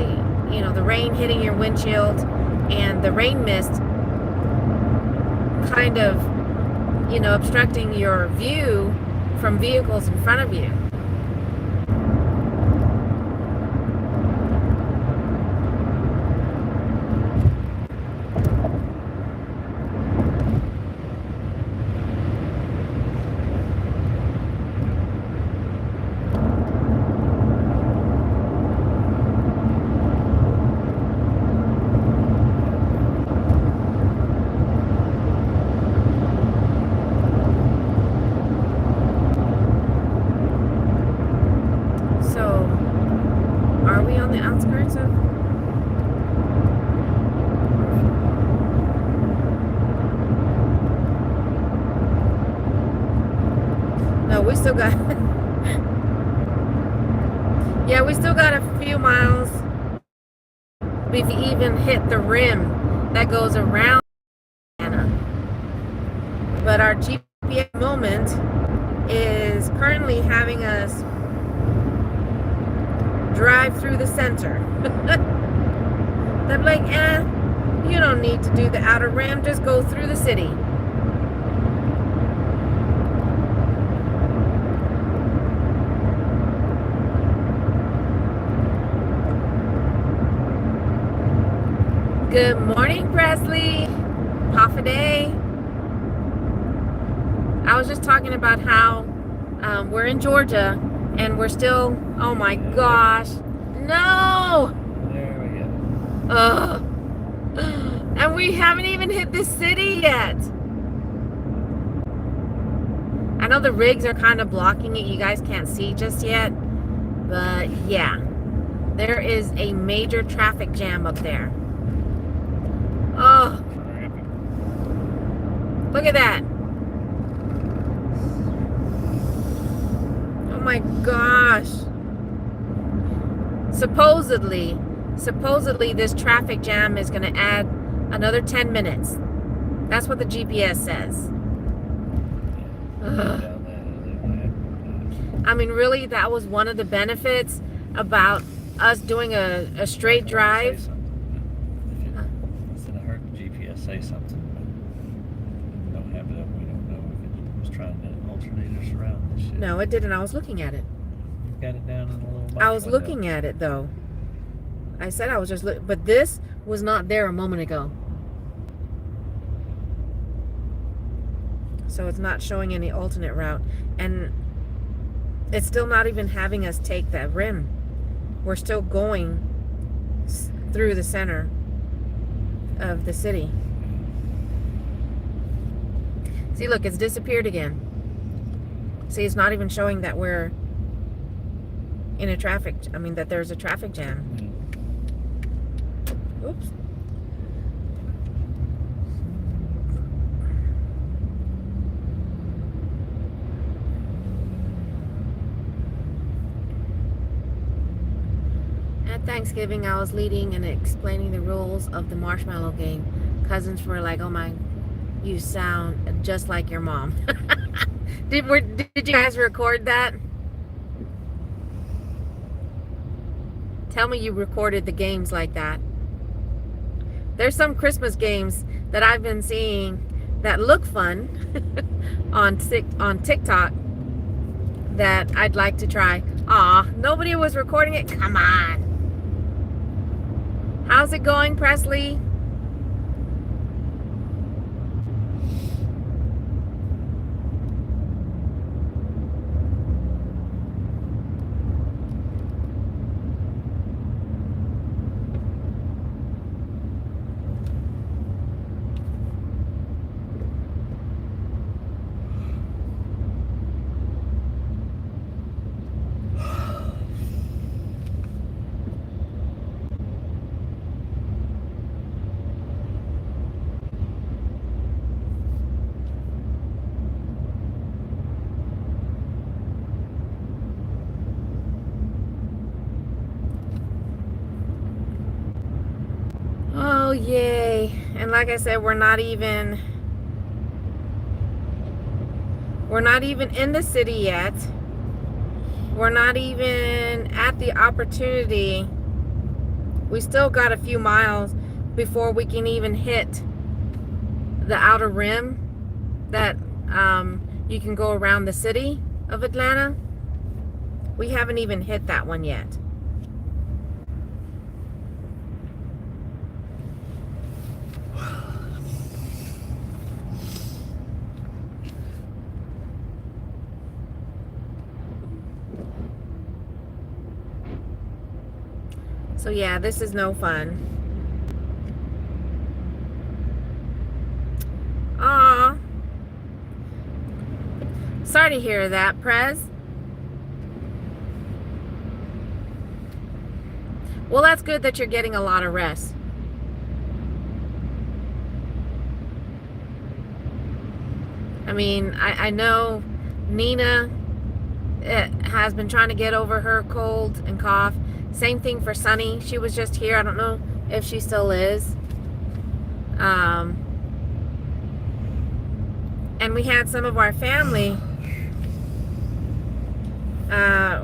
Speaker 1: you know, the rain hitting your windshield and the rain mist kind of, you know, obstructing your view from vehicles in front of you. So, are we on the outskirts of? No, we still got. Yeah, we still got a few miles. We've even hit the rim that goes around Anna. But our GPS moment is currently having us drive through the center. They're like, you don't need to do the outer rim, just go through the city. Good morning, Presley. Half a day. I was just talking about how we're in Georgia and we're still, oh my gosh, no!
Speaker 2: There we go.
Speaker 1: Ugh. And we haven't even hit the city yet. I know the rigs are kind of blocking it. You guys can't see just yet. But yeah, there is a major traffic jam up there. Oh, look at that. Oh my gosh. Supposedly this traffic jam is going to add another 10 minutes. That's what the GPS says. Ugh. I mean, really, that was one of the benefits about us doing a straight drive.
Speaker 2: Instead of her GPS say something, but we don't have it up. We don't know if it was trying to alternate us around this shit.
Speaker 1: No, it didn't. I was looking at it.
Speaker 2: You've got it down in a little.
Speaker 1: I was looking at it though. I said I was just looking, but this was not there a moment ago. So it's not showing any alternate route, and it's still not even having us take that rim. We're still going through the center of the city. See, look, it's disappeared again. See, it's not even showing that we're in a traffic, that there's a traffic jam. Oops. At Thanksgiving, I was leading and explaining the rules of the marshmallow game. Cousins were like, "Oh my, you sound just like your mom." Did you guys record that? Tell me you recorded the games like that. There's some Christmas games that I've been seeing that look fun on TikTok that I'd like to try. Aw, nobody was recording it. Come on. How's it going, Presley? And like I said, we're not even in the city yet. We're not even at the opportunity. We still got a few miles before we can even hit the outer rim that you can go around the city of Atlanta. We haven't even hit that one yet. So yeah, this is no fun. Aw. Sorry to hear that, Prez. Well, that's good that you're getting a lot of rest. I mean, I know Nina has been trying to get over her cold and cough. Same thing for Sunny. She was just here. I don't know if she still is. And we had some of our family.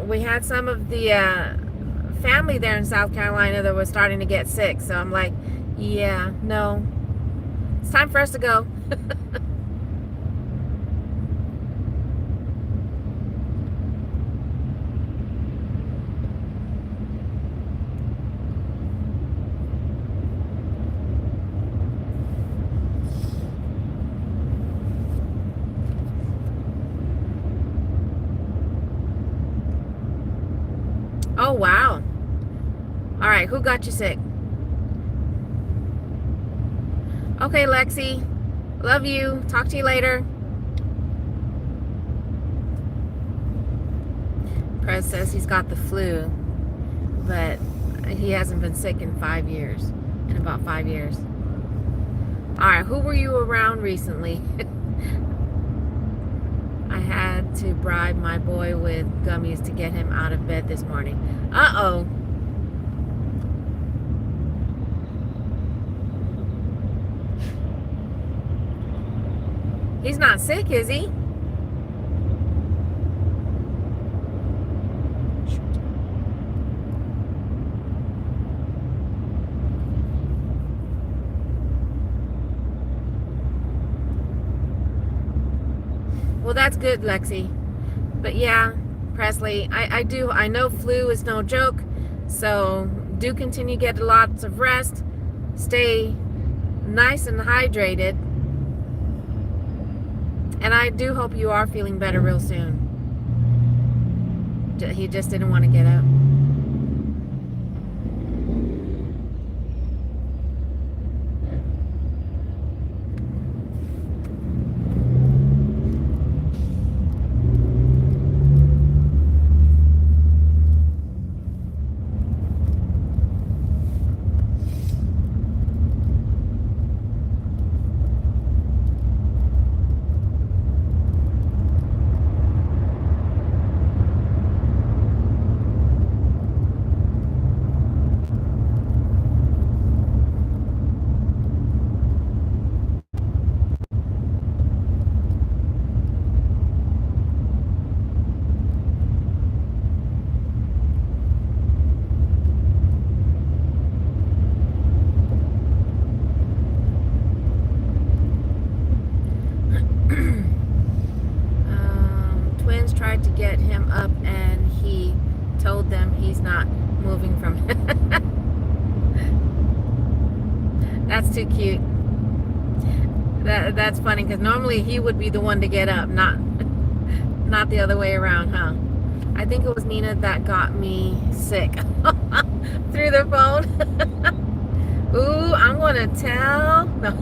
Speaker 1: We had some of the family there in South Carolina that was starting to get sick. So I'm like, yeah, no. It's time for us to go. Oh, wow. All right, who got you sick? Okay, Lexi. Love you. Talk to you later. Prez says he's got the flu, but he hasn't been sick in 5 years. In about 5 years. All right, who were you around recently? I had to bribe my boy with gummies to get him out of bed this morning. Uh-oh. He's not sick, is he? Well, that's good, Lexi. But yeah, Presley, I know flu is no joke. So do continue to get lots of rest. Stay nice and hydrated. And I do hope you are feeling better real soon. He just didn't want to get up. Twins tried to get him up and he told them he's not moving from That's too cute. That's funny because normally he would be the one to get up, not the other way around, huh? I think it was Nina that got me sick through the phone. Ooh, I'm gonna tell. No.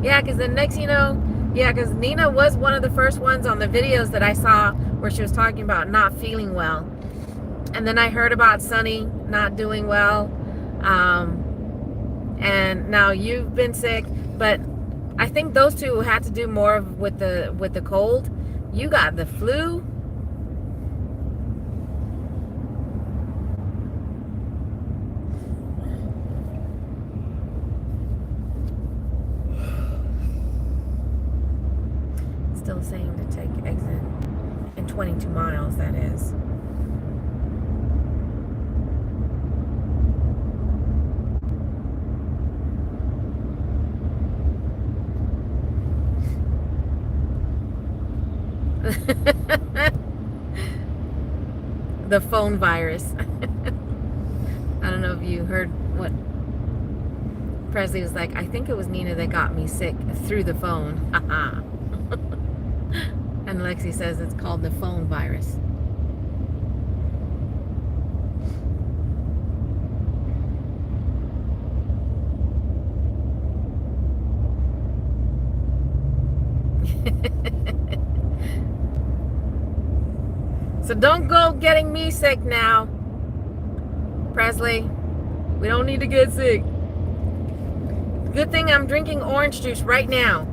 Speaker 1: Yeah, because the next, because Nina was one of the first ones on the videos that I saw where she was talking about not feeling well. And then I heard about Sunny not doing well. And now you've been sick, but I think those two had to do more with the cold. You got the flu. saying to take exit in 22 miles, that is. The phone virus. I don't know if you heard what Presley was like. I think it was Nina that got me sick through the phone. And Lexi says it's called the phone virus. So don't go getting me sick now, Presley. We don't need to get sick. Good thing I'm drinking orange juice right now.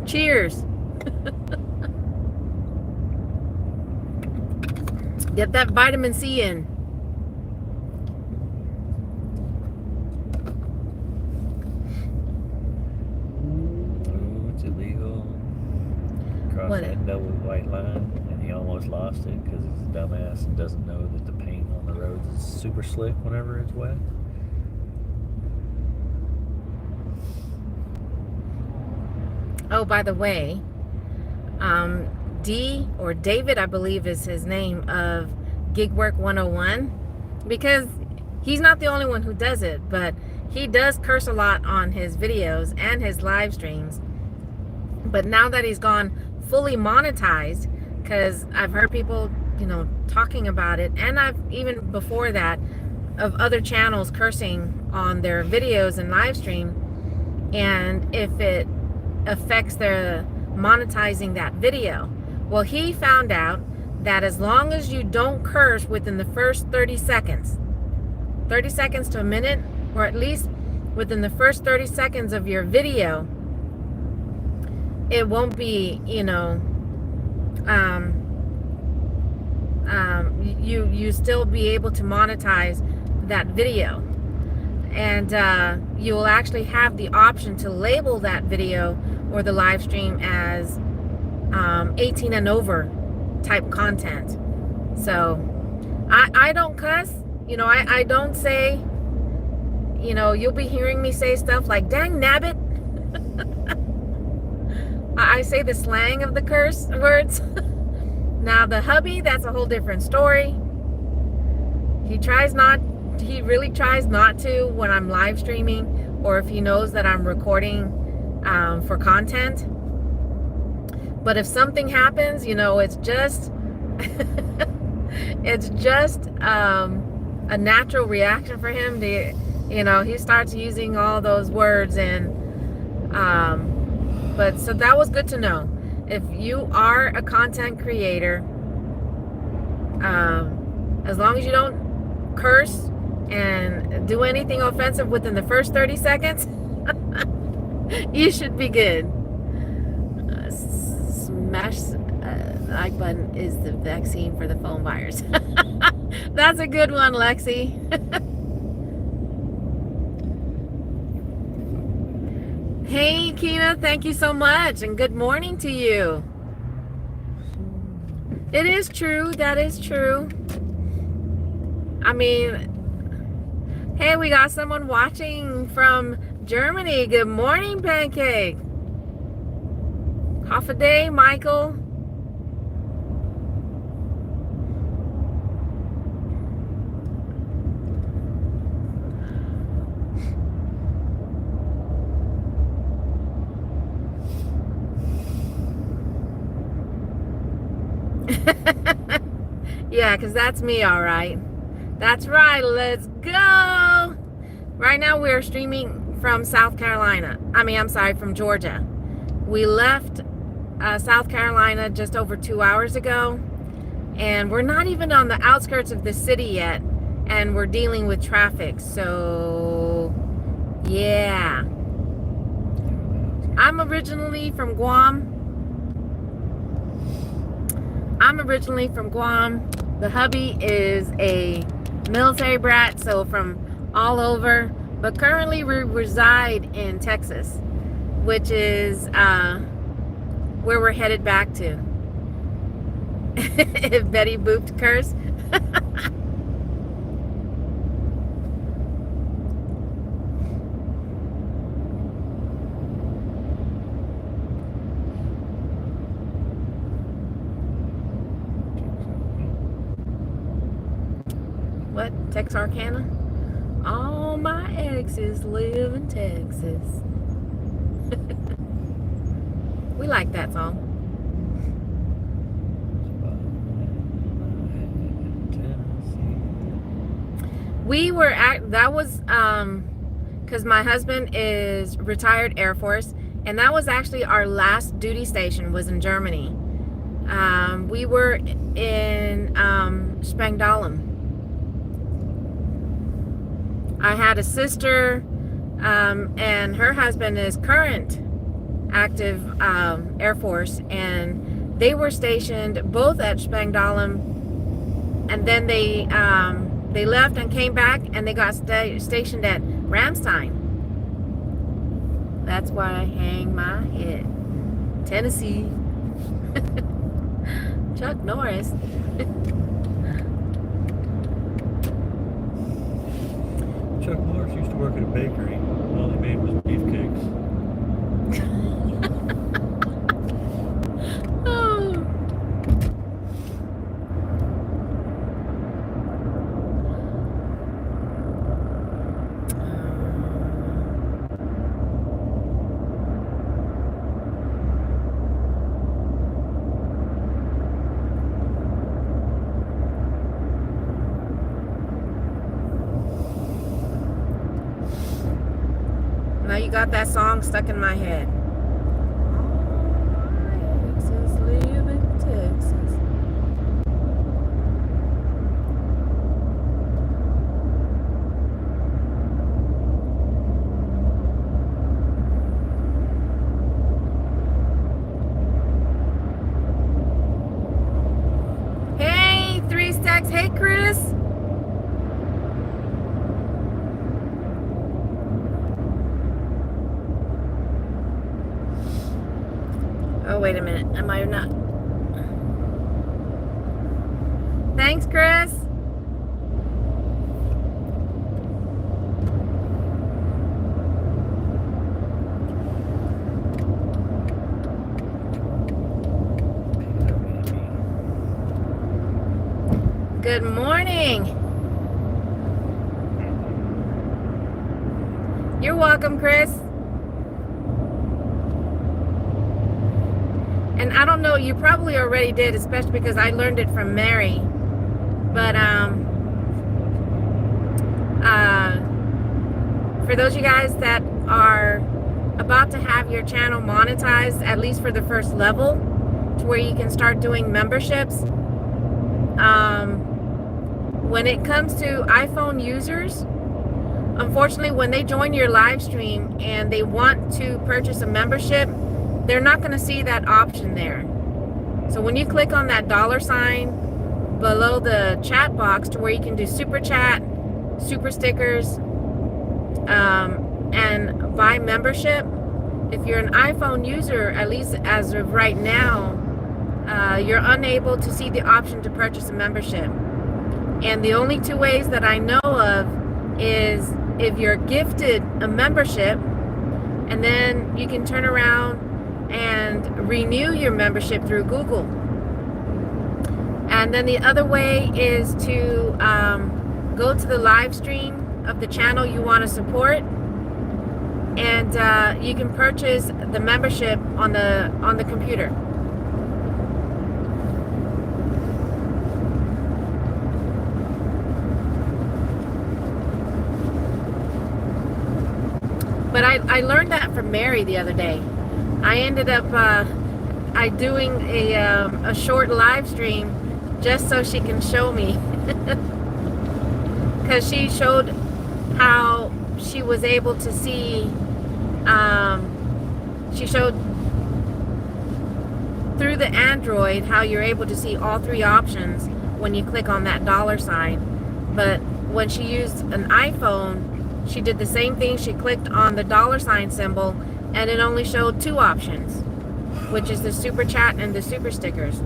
Speaker 1: Cheers. Get that vitamin C in.
Speaker 2: Cross that double white line, and he almost lost it because he's a dumbass and doesn't know that the paint on the roads is super slick whenever it's wet.
Speaker 1: Oh, by the way, D, or David, I believe is his name, of Gig Work 101, because he's not the only one who does it, but he does curse a lot on his videos and his live streams. But now that he's gone fully monetized, because I've heard people, talking about it, and I've even before that of other channels cursing on their videos and live stream, and if it affects their monetizing that video. Well, he found out that as long as you don't curse within the first 30 seconds to a minute, or at least within the first 30 seconds of your video, it won't be, you still be able to monetize that video. And you will actually have the option to label that video or the live stream as 18 and over type content. So I don't cuss, I don't say, you'll be hearing me say stuff like, dang nabbit. I say the slang of the curse words. Now the hubby, that's a whole different story. He really tries not to when I'm live streaming, or if he knows that I'm recording for content. But if something happens, it's just it's just a natural reaction for him to, he starts using all those words. And but so that was good to know. If you are a content creator, as long as you don't curse and do anything offensive within the first 30 seconds, you should be good. Smash the like button is the vaccine for the phone virus. That's a good one, Lexi. Hey, Kina, thank you so much, and good morning to you. It is true. That is true. I mean, hey, we got someone watching from Germany. Good morning, Pancake. Half a day, Michael. Yeah, because that's me, all right. That's right. Let's go. Right now we're streaming from South Carolina. From Georgia. We left South Carolina just over 2 hours ago, and we're not even on the outskirts of the city yet, and we're dealing with traffic. So yeah, I'm originally from Guam. The hubby is a military brat, so from all over. But currently we reside in Texas, which is where we're headed back to. If Betty booped curse. What? Texarkana? All my exes live in Texas. We like that song. We were at, that was because my husband is retired Air Force, and that was actually our last duty station, was in Germany. We were in Spangdahlem. I had a sister, and her husband is current active Air Force, and they were stationed both at Spangdahlem, and then they left and came back, and they got stationed at Ramstein. That's why I hang my head. Tennessee. Chuck Norris.
Speaker 2: Chuck Norris used to work at a bakery. All he made was beefcakes.
Speaker 1: Oh. Now you got that song stuck in my head. All my exes live in Texas. Hey, Three Stacks. Hey, Chris. Oh, wait a minute. Am I not? Thanks, Chris. Good morning. You're welcome, Chris. And I don't know, you probably already did, especially because I learned it from Mary. But for those of you guys that are about to have your channel monetized, at least for the first level, to where you can start doing memberships, when it comes to iPhone users, unfortunately, when they join your live stream and they want to purchase a membership, they're not going to see that option there. So when you click on that $sign below the chat box to where you can do super chat, super stickers, and buy membership, if you're an iPhone user, at least as of right now, you're unable to see the option to purchase a membership. And the only two ways that I know of is if you're gifted a membership, and then you can turn around and renew your membership through Google. And then the other way is to go to the live stream of the channel you want to support, and you can purchase the membership on the computer. But I learned that from Mary the other day. I ended up doing a short live stream just so she can show me. Because she showed how she was able to see, she showed through the Android how you're able to see all three options when you click on that $sign. But when she used an iPhone, she did the same thing. She clicked on the $ symbol, and it only showed 2 options, which is the super chat and the super stickers.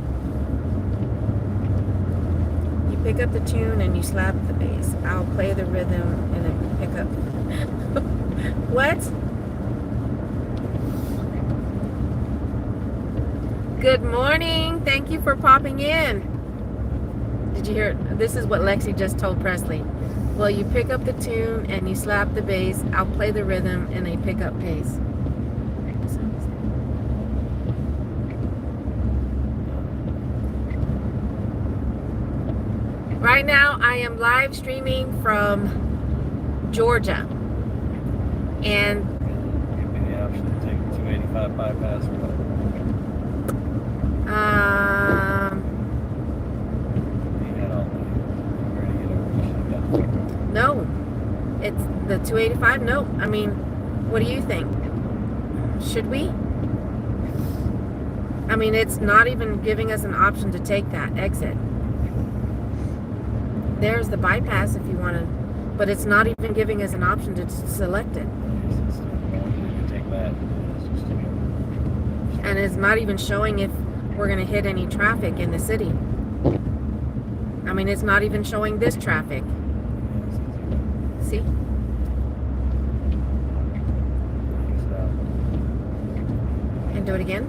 Speaker 1: You pick up the tune and you slap the bass. I'll play the rhythm and then pick up. What? Good morning. Thank you for popping in. Did you hear? This is what Lexi just told Presley. Well, you pick up the tune and you slap the bass. I'll play the rhythm and they pick up pace. Right now, I am live streaming from Georgia. And
Speaker 2: Give me the option to take 285 bypass.
Speaker 1: No, it's the 285. No, I mean, what do you think? Should we? I mean, it's not even giving us an option to take that exit. There's the bypass if you want to, but it's not even giving us an option to select it. And it's not even showing if we're going to hit any traffic in the city. I mean, it's not even showing this traffic. See? And do it again.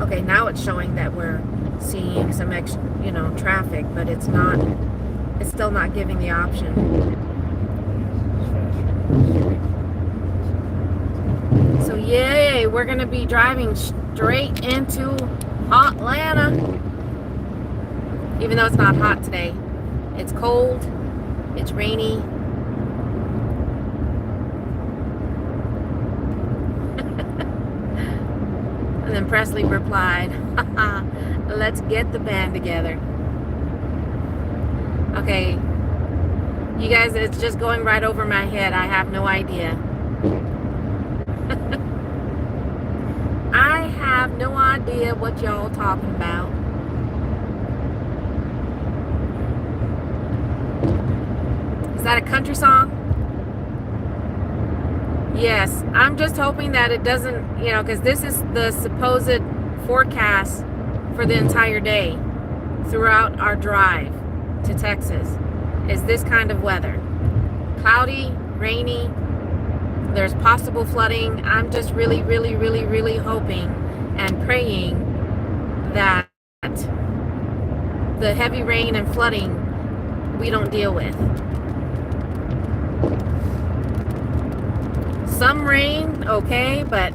Speaker 1: Okay, now it's showing that we're seeing some extra, traffic, but it's still not giving the option. So yay, we're gonna be driving straight into Atlanta. Even though it's not hot today. It's cold, it's rainy. And then Presley replied, let's get the band together. Okay, you guys, it's just going right over my head. I have no idea. I have no idea what y'all talking about. Is that a country song? Yes, I'm just hoping that it doesn't, because this is the supposed forecast for the entire day throughout our drive to Texas, is this kind of weather. Cloudy, rainy, there's possible flooding. I'm just really, really, really, really hoping and praying that the heavy rain and flooding we don't deal with. Some rain, okay, but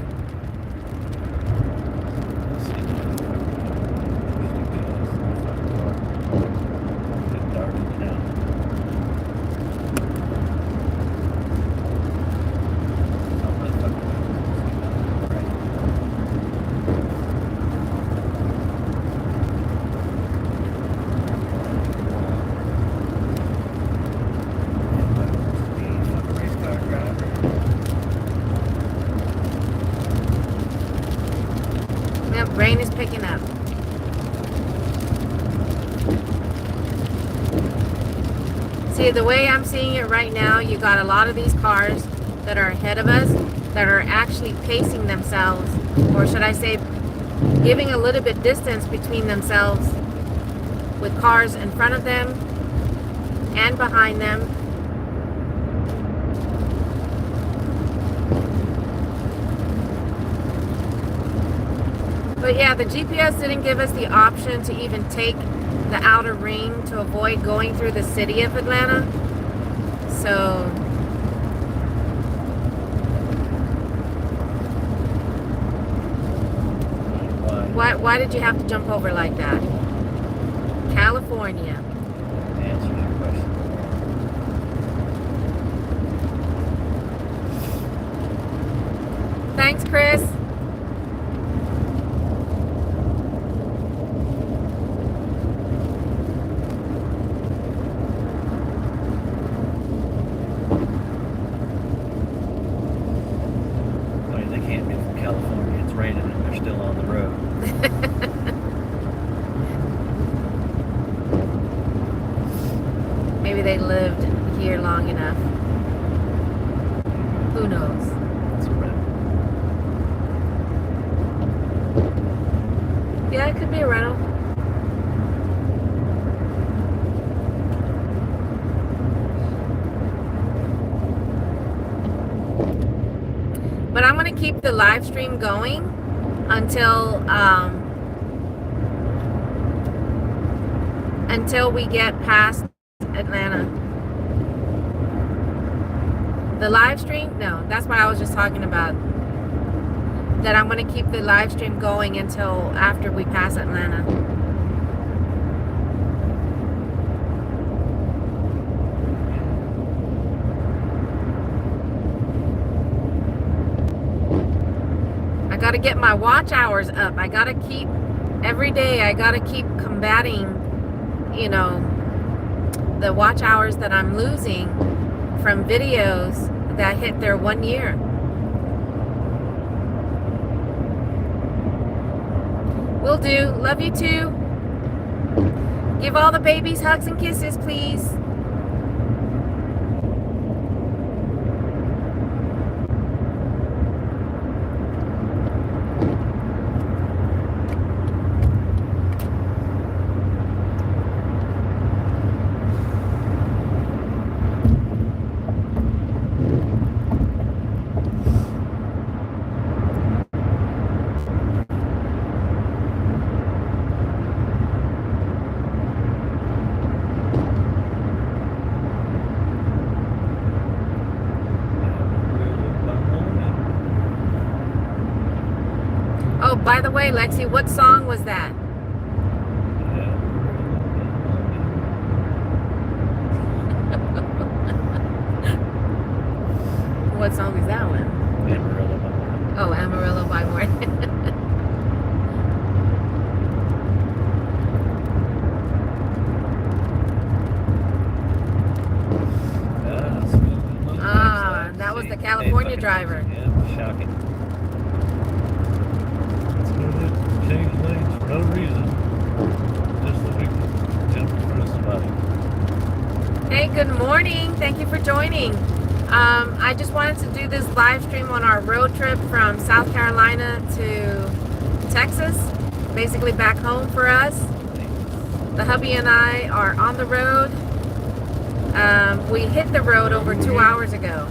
Speaker 1: rain is picking up. See, the way I'm seeing it right now, you got a lot of these cars that are ahead of us that are actually pacing themselves, or should I say, giving a little bit distance between themselves with cars in front of them and behind them. But yeah, the GPS didn't give us the option to even take the outer ring to avoid going through the city of Atlanta. So why did you have to jump over like that? California.
Speaker 2: Answer your question.
Speaker 1: Thanks, Chris. Maybe they lived here long enough. Who knows?
Speaker 2: It's a rental.
Speaker 1: Yeah, it could be a rental. But I'm going to keep the live stream going until we get past Atlanta. The live stream? No, that's what I was just talking about. That I'm going to keep the live stream going until after we pass Atlanta. I got to get my watch hours up. I got to keep, every day, I got to keep combating, you know, the watch hours that I'm losing from videos that hit their 1 year. Will do. Love you too. Give all the babies hugs and kisses, please. Oh, by the way, Lexi, what song was that? What song is that one?
Speaker 2: Amarillo by Morning.
Speaker 1: Oh, Amarillo by Morning. That was the California driver.
Speaker 2: Yeah, shocking. It's gonna change lanes for no reason. Just so we can jump in front of somebody.
Speaker 1: Hey, good morning. Thank you for joining. I just wanted to do this live stream on our road trip from South Carolina to Texas, basically back home for us. The hubby and I are on the road. We hit the road over 2 hours ago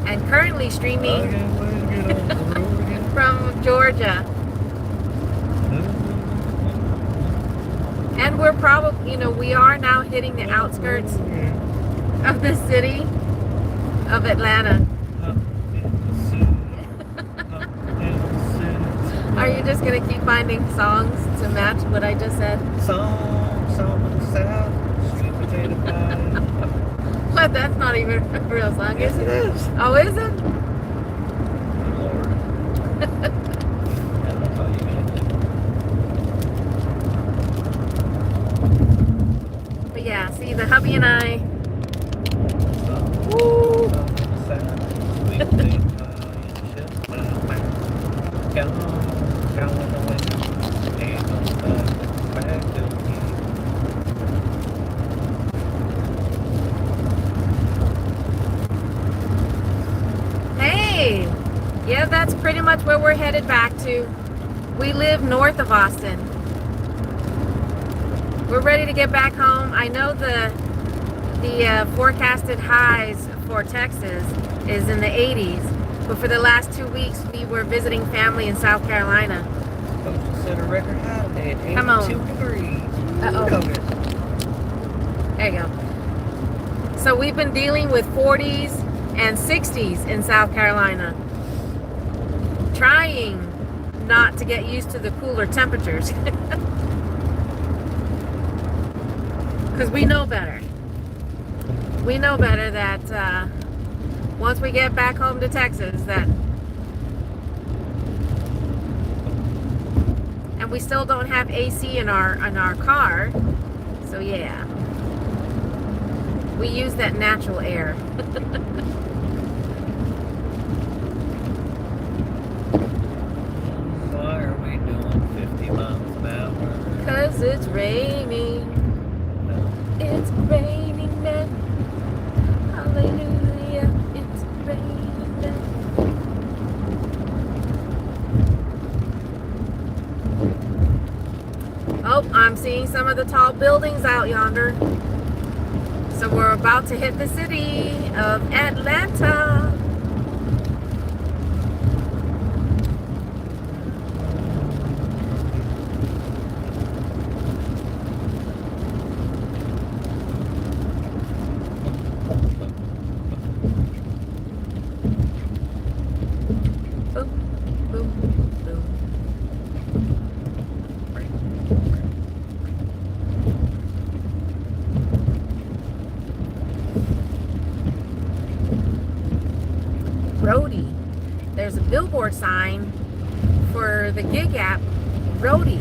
Speaker 1: and currently streaming from Georgia. And we're probably, you know, we are now hitting the outskirts of the city of Atlanta. Are you just going to keep finding songs to match what I just said?
Speaker 2: Song on the south, sweet potato pie.
Speaker 1: What? That's not even a real song, is it?
Speaker 2: It is.
Speaker 1: Oh, is it?
Speaker 2: Good Lord. That's all you gotta do.
Speaker 1: But yeah, see, the hubby and I.
Speaker 2: Woo! Sweet potato pie and
Speaker 1: Hey! Yeah, that's pretty much where we're headed back to. We live north of Austin. We're ready to get back home. I know the forecasted highs for Texas is in the 80s, but for the last 2 weeks we were visiting family in South Carolina.
Speaker 2: Supposed to set a record high today at 82
Speaker 1: Come on.
Speaker 2: degrees.
Speaker 1: Uh-oh. There you go. So we've been dealing with 40s and 60s in South Carolina, trying not to get used to the cooler temperatures. Because we know better. We know better that once we get back home to Texas, that, and we still don't have AC in our car, so yeah, we use that natural air.
Speaker 2: Why are we doing 50 miles an hour?
Speaker 1: Cause it's raining.
Speaker 2: No.
Speaker 1: It's raining men. the tall buildings out yonder. So we're about to hit the city of Atlanta. Boom, boom, boom. Roadie. There's a billboard sign for the gig app. Roadie.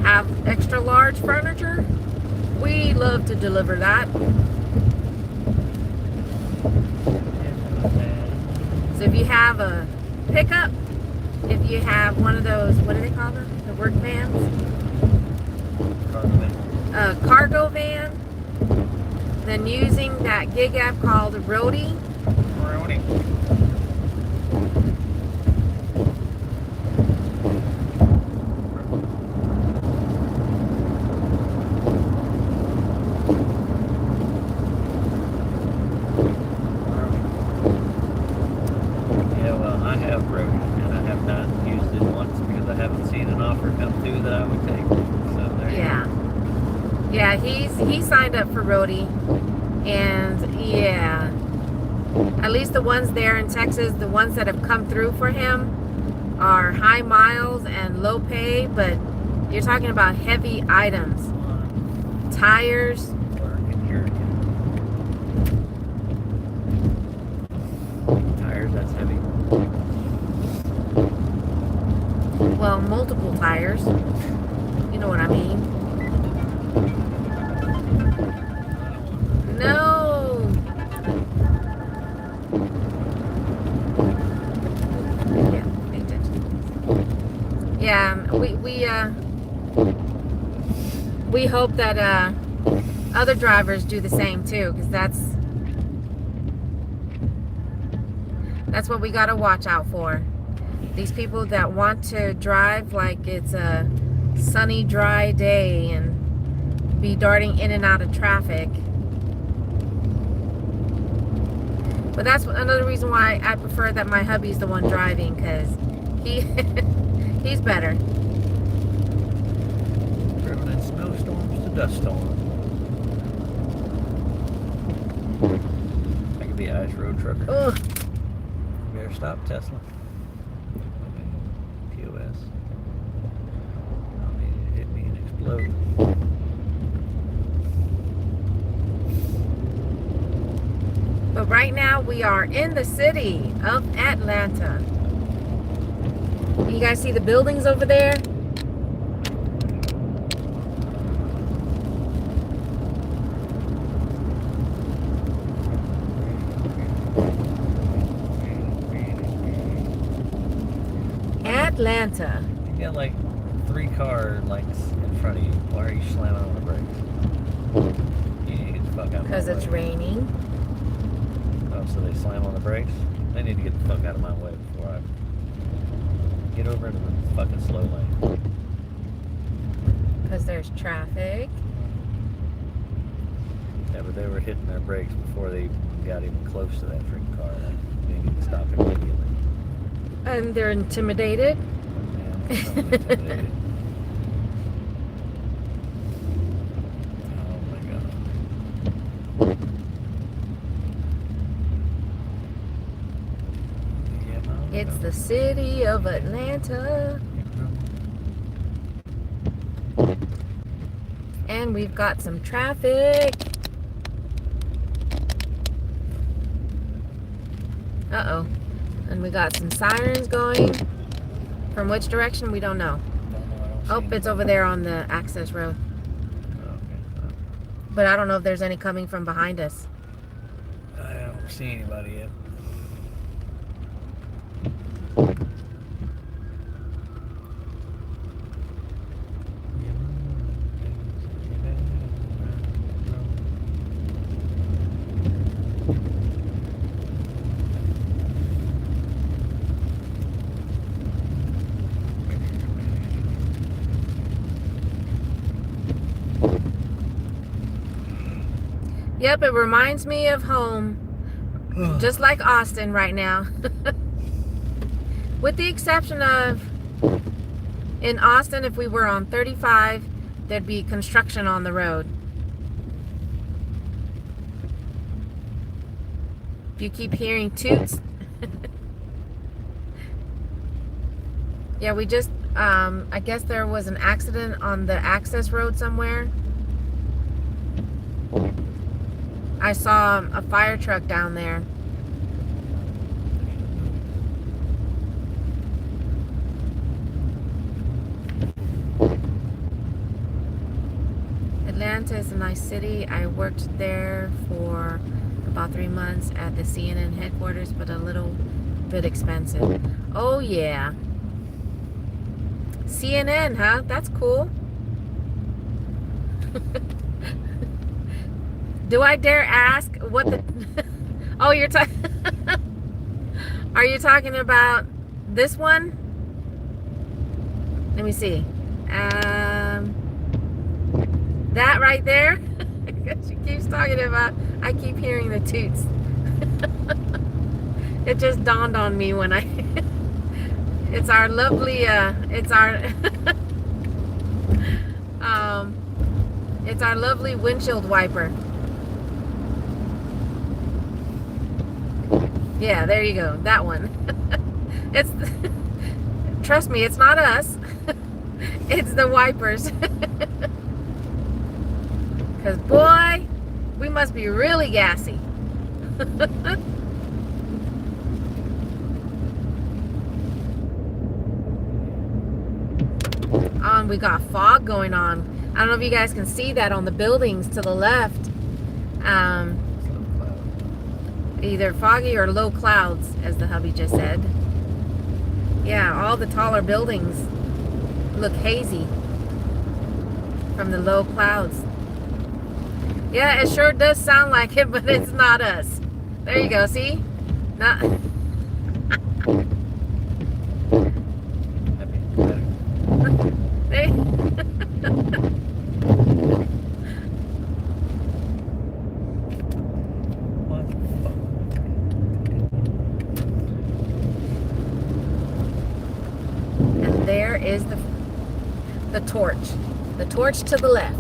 Speaker 1: Have extra large furniture? We love to deliver that. So if you have a pickup, if you have one of those, what do they call them? The work vans? A cargo van. Then using that gig app called Roadie.
Speaker 2: Yeah, well, I have Roadie, and I have not used it once because I haven't seen an offer come through that I would take. So there
Speaker 1: Yeah. Yeah, he signed up for Roadie. And yeah, at least the ones there in Texas, the ones that have come through for him are high miles and low pay, but you're talking about heavy items. Tires.
Speaker 2: Tires, that's heavy.
Speaker 1: Well, multiple tires. You know what I mean. No. Yeah, pay attention. Yeah, we hope that other drivers do the same too, because that's what we got to watch out for. These people that want to drive like it's a sunny, dry day and be darting in and out of traffic. But that's another reason why I prefer that my hubby's the one driving, because he's better.
Speaker 2: Driven in snowstorms to dust storms. I could be an ice road trucker.
Speaker 1: Ugh.
Speaker 2: Better stop, Tesla. POS. I'll need it to hit me and explode.
Speaker 1: But right now we are in the city of Atlanta. You guys see the buildings over there? Atlanta.
Speaker 2: You got like 3 car lights in front of you. Why are you slamming on the brakes? You need to get the fuck out of my way.
Speaker 1: Because it's raining.
Speaker 2: Oh, so they slam on the brakes? They need to get the fuck out of my way before I get over into the fucking slow lane.
Speaker 1: Because there's traffic.
Speaker 2: Yeah, but they were hitting their brakes before they got even close to that freaking car. Like, they need to stop immediately.
Speaker 1: And they're intimidated.
Speaker 2: Yeah, I'm intimidated. Oh my god. Yeah, Mom,
Speaker 1: It's the city of Atlanta. And we've got some traffic. Uh-oh. And we got some sirens going. From which direction? We don't know. Oh, it's over there on the access road.
Speaker 2: Okay.
Speaker 1: But I don't know if there's any coming from behind us.
Speaker 2: I don't see anybody yet.
Speaker 1: Yep, it reminds me of home, just like Austin right now. With the exception of, in Austin, if we were on 35, there'd be construction on the road. If you keep hearing toots. Yeah, we just, I guess there was an accident on the access road somewhere. I saw a fire truck down there. Atlanta is a nice city. I worked there for about 3 months at the CNN headquarters, but a little bit expensive. Oh yeah. CNN, huh? That's cool. Do I dare ask what the... Oh, you're talking... Are you talking about this one? Let me see. That right there? She keeps talking about... I keep hearing the toots. It just dawned on me when I... It's our lovely... It's our... It's our lovely windshield wiper. Yeah, there you go. That one. It's... Trust me, it's not us. It's the wipers. Because, boy, we must be really gassy. And we got fog going on. I don't know if you guys can see that on the buildings to the left. Either foggy or low clouds, as the hubby just said. Yeah, all the taller buildings look hazy from the low clouds. Yeah, it sure does sound like it, but it's not us. There you go, see? Not... And there is the torch. The torch to the left.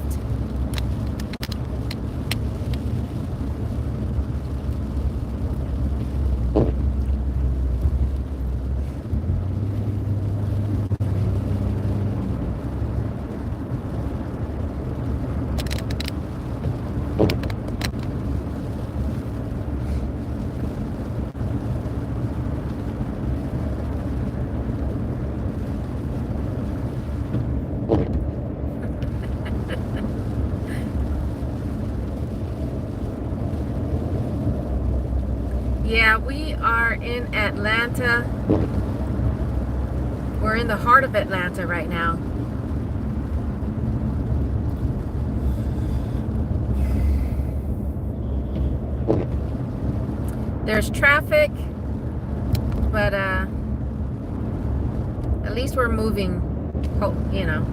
Speaker 1: Yeah, we are in Atlanta. We're in the heart of Atlanta right now. There's traffic, but at least we're moving, you know,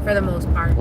Speaker 1: for the most part.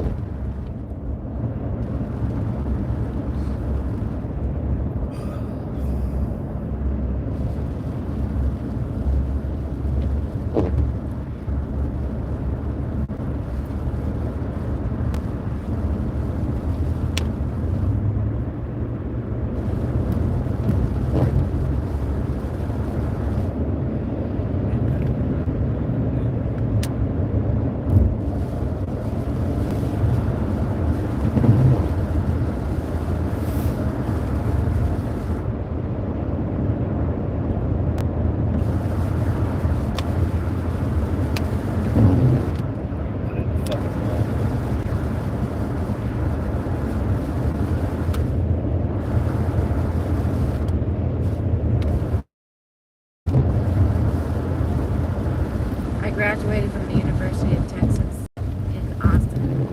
Speaker 1: Graduated from the University of Texas in Austin in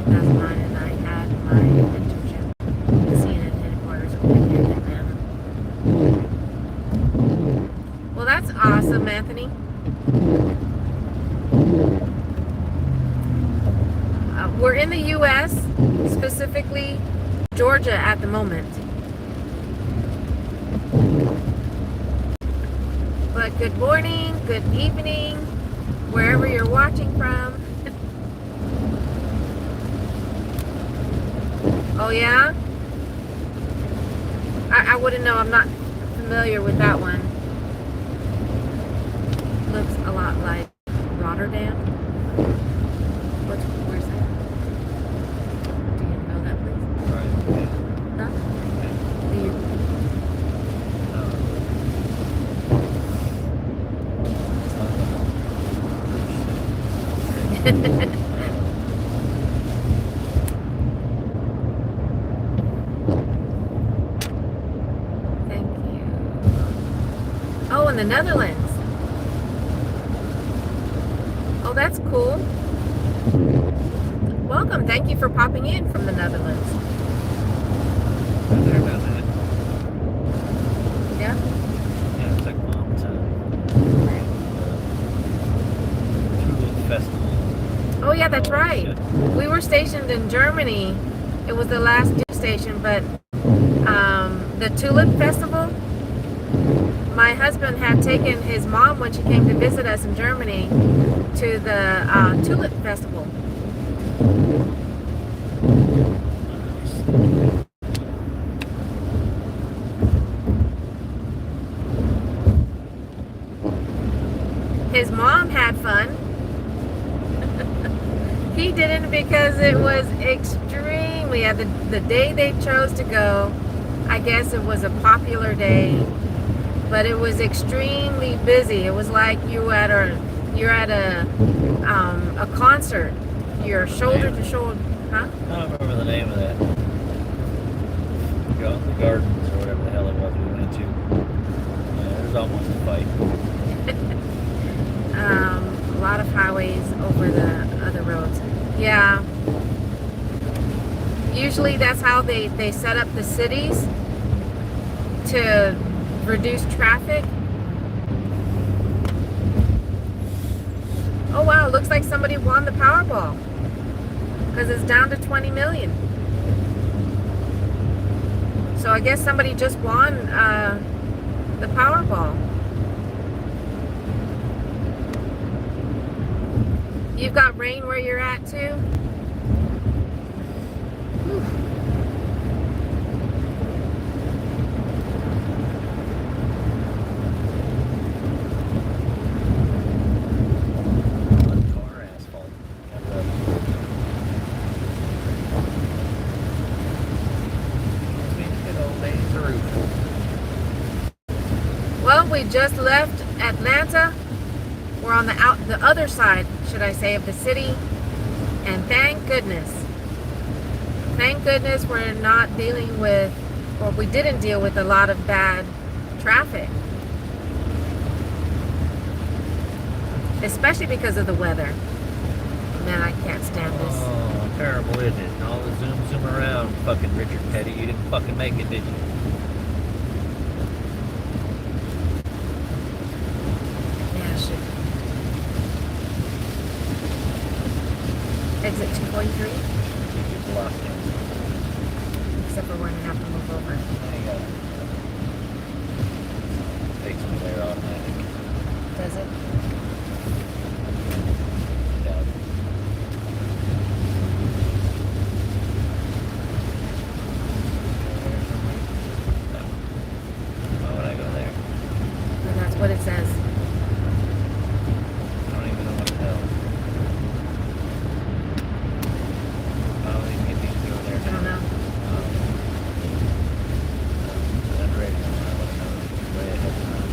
Speaker 1: 2009, and I had my internship at the CNN headquarters over here in Atlanta. Well, that's awesome, Anthony. We're in the U.S., specifically Georgia at the moment. But good morning, good evening, wherever you're watching from. Oh yeah? I wouldn't know. I'm not familiar with that one. Looks a lot like Rotterdam. Where's that? Do you know that place?
Speaker 2: Right.
Speaker 1: No? Do you? Thank you. Oh, in the Netherlands. Oh, that's cool. Welcome. Thank you for popping in from the Netherlands.
Speaker 2: There about that.
Speaker 1: Yeah?
Speaker 2: Yeah, it's like Mom to Tulip Festival.
Speaker 1: Oh, yeah, that's
Speaker 2: All that
Speaker 1: right.
Speaker 2: shit.
Speaker 1: We were stationed in Germany. It was the last news station, but the Tulip Festival, my husband had taken his mom when she came to visit us in Germany to the Tulip Festival. His mom had fun. He didn't because it was extremely, the day they chose to go, I guess it was a popular day, but it was extremely busy. It was like you're at a concert. You're shoulder to shoulder, huh?
Speaker 2: I don't remember the name of that. The gardens or whatever the hell it was we went to. Yeah, there was almost a fight.
Speaker 1: A lot of highways over the other roads. Yeah. Usually that's how they set up the cities to reduce traffic. Oh wow, looks like somebody won the Powerball because it's down to 20 million. So I guess somebody just won the Powerball. You've got rain where you're at too? Whew.
Speaker 2: Car asphalt. Good old days of roofing.
Speaker 1: Well, we just left Atlanta. We're on the other side, should I say, of the city, and thank goodness we're not dealing with, or we didn't deal with a lot of bad traffic, especially because of the weather. Man, I can't stand this.
Speaker 2: Oh, terrible, isn't it? And all the zoom around, fucking Richard Petty. You didn't fucking make it, did you?
Speaker 1: Yeah, shit. Exit 243,
Speaker 2: You blocked it.
Speaker 1: except for we're gonna have to move over.
Speaker 2: There you go. Takes me there automatic.
Speaker 1: Does it?
Speaker 2: Yeah. No. Why would I go there?
Speaker 1: Well, that's what it says.
Speaker 2: I don't even know what the hell. I don't even get these over there.
Speaker 1: I don't know.
Speaker 2: That radio, I would have known way ahead of time.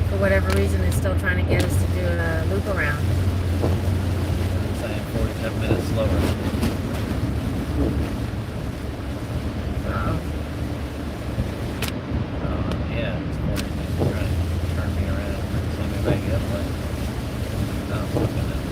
Speaker 1: For whatever reason, it's still trying to get us to do a loop around.
Speaker 2: I'm saying 47 minutes slower.
Speaker 1: Uh-oh.
Speaker 2: Yeah, it's 40 minutes trying to turn me around and send me back the other way. No, I'm looking at it.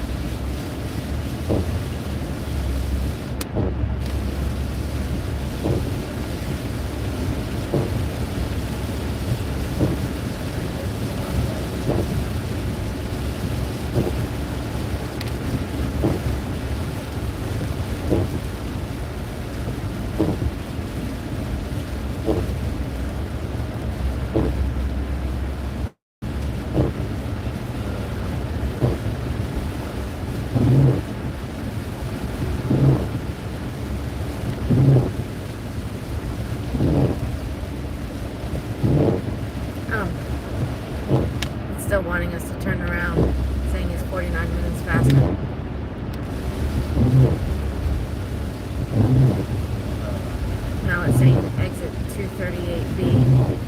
Speaker 1: still wanting us to turn around, saying it's 49 minutes faster. Now it's saying exit 238B.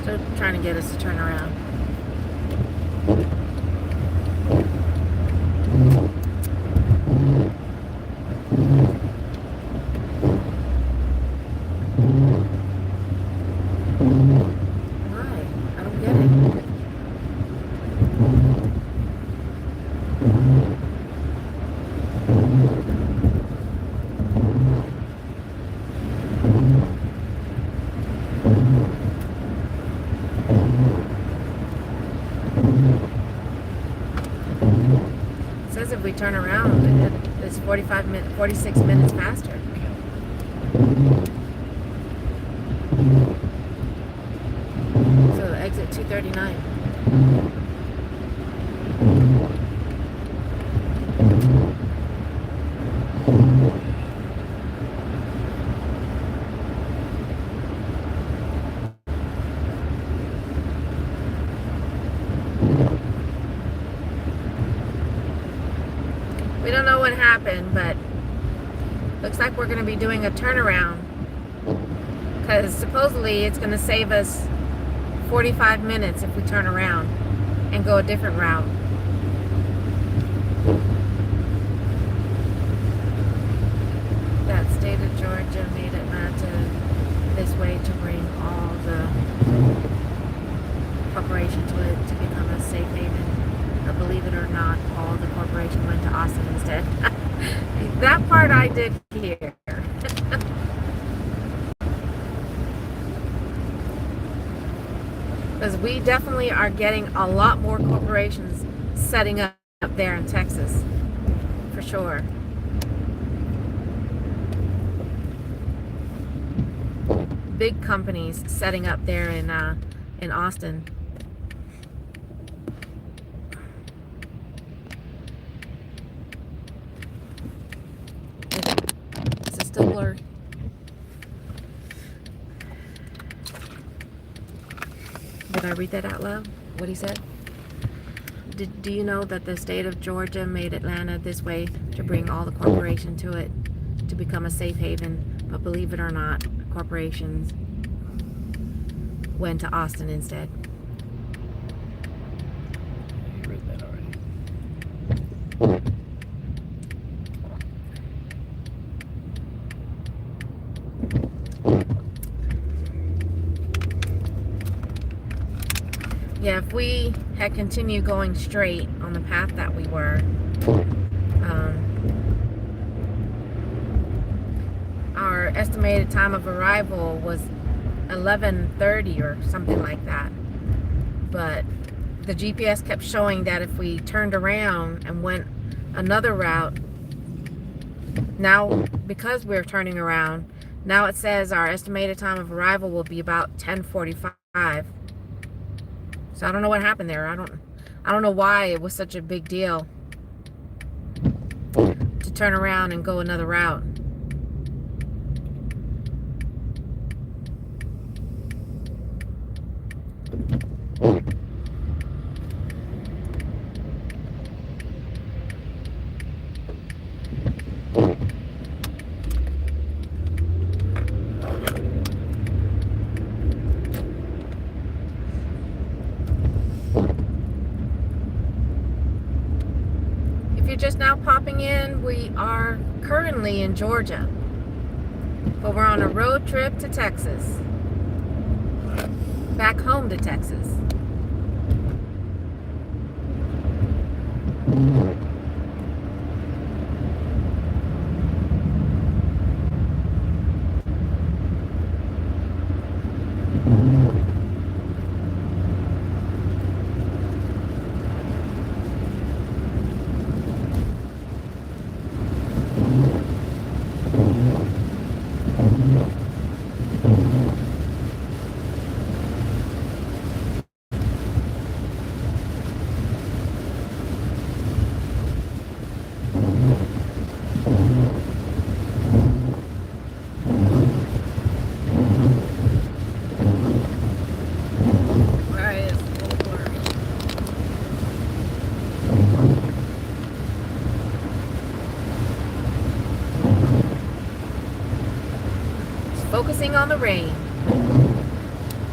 Speaker 1: Still trying to get us to turn around. Why? I don't get it. It says if we turn around, it's 46 minutes faster. So exit 239. We don't know what happened, but looks like we're going to be doing a turnaround because supposedly it's going to save us 45 minutes if we turn around and go a different route. That state of Georgia made Atlanta this way to bring all the corporation to it to become a safe haven. But believe it or not, all the corporation went to Austin instead. That part I did hear. Because we definitely are getting a lot more corporations setting up there in Texas, for sure. Big companies setting up there in Austin. Is it still blurred? Did I read that out loud? What he said? Do you know that the state of Georgia made Atlanta this way to bring all the corporation to it to become a safe haven? But believe it or not, corporations went to Austin instead.
Speaker 2: You read that already.
Speaker 1: Yeah, if we had continued going straight on the path that we were, our estimated time of arrival was 11:30 or something like that. But the GPS kept showing that if we turned around and went another route, now because we're turning around, now it says our estimated time of arrival will be about 10:45. So I don't know what happened there. I don't know why it was such a big deal to turn around and go another route. Just now popping in, we are currently in Georgia, but we're on a road trip to Texas, back home to Texas. focusing on the rain.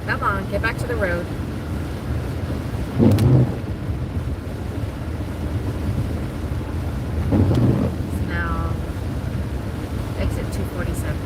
Speaker 1: Come on, get back to the road. It's now exit 247.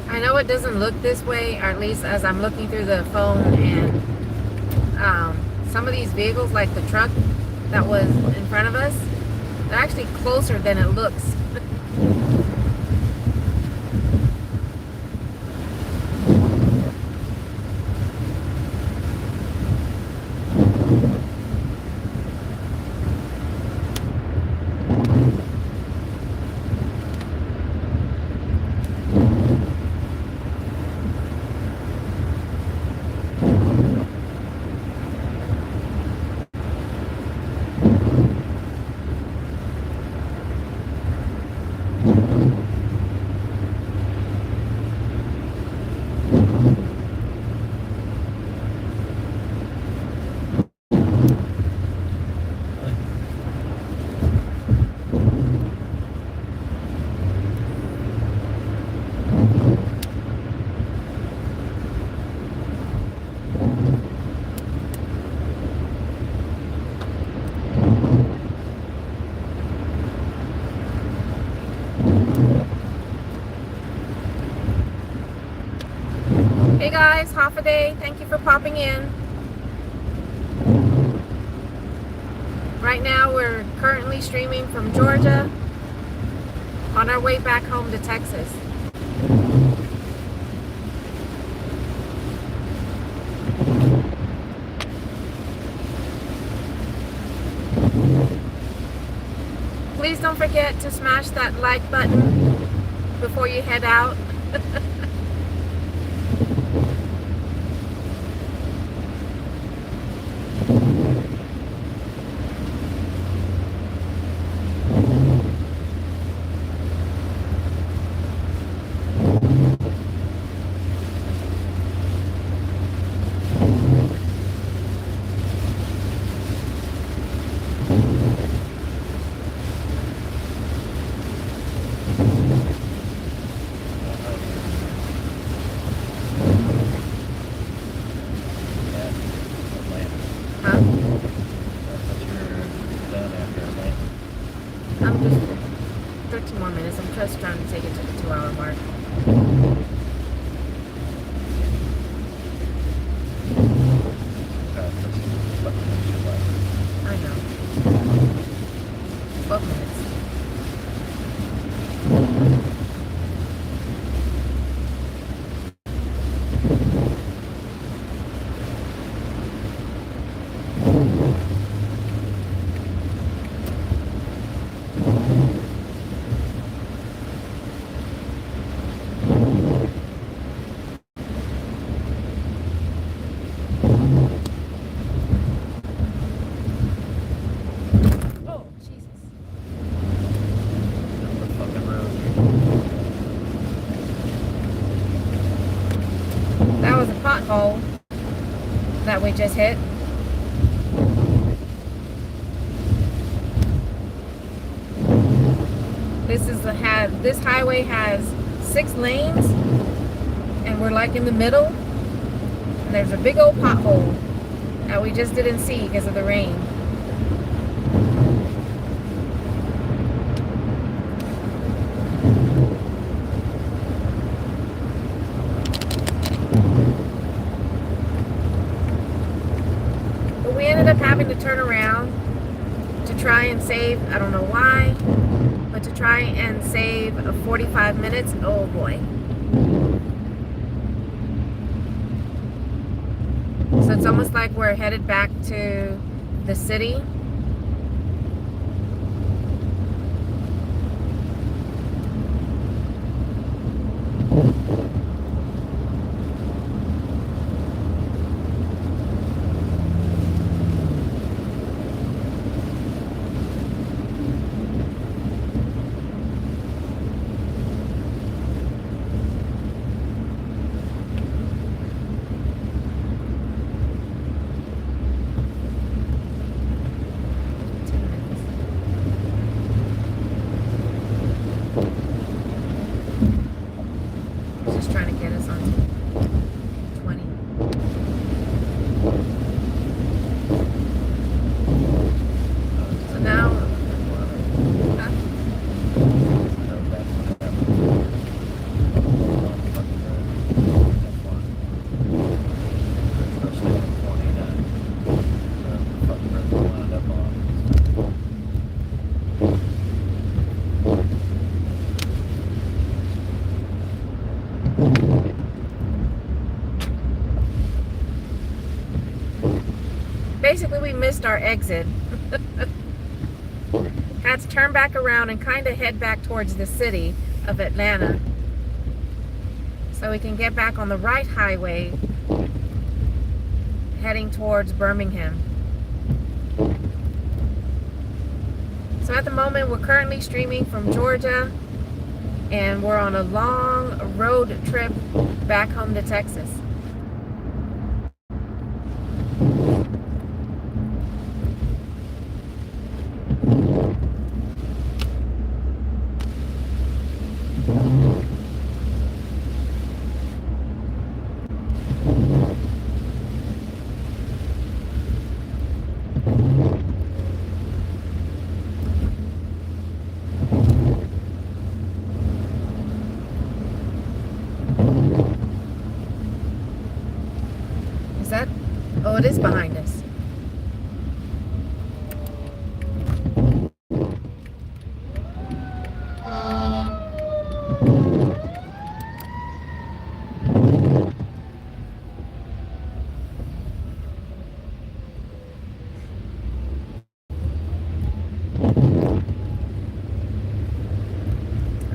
Speaker 1: I know it doesn't look this way, or at least as I'm looking through the phone, and some of these vehicles, like the truck that was in front of us, they're actually closer than it looks. Hey guys, half a day. Thank you for popping in. Right now we're currently streaming from Georgia on our way back home to Texas. Please don't forget to smash that like button before you head out. I'm just 13 more minutes. I'm just trying to take it to the 2-hour mark. I know. 12 minutes. That was a pothole that we just hit. This highway has 6 lanes, and we're like in the middle. And there's a big old pothole that we just didn't see because of the rain. save, I don't know why, but to try and save 45 minutes, oh boy. So it's almost like we're headed back to the city. Just trying to get us on 20. So now, basically we missed our exit. Had to turn back around and kind of head back towards the city of Atlanta so we can get back on the right highway heading towards Birmingham. So at the moment we're currently streaming from Georgia and we're on a long road trip back home to Texas. Is that? Oh, it is behind us.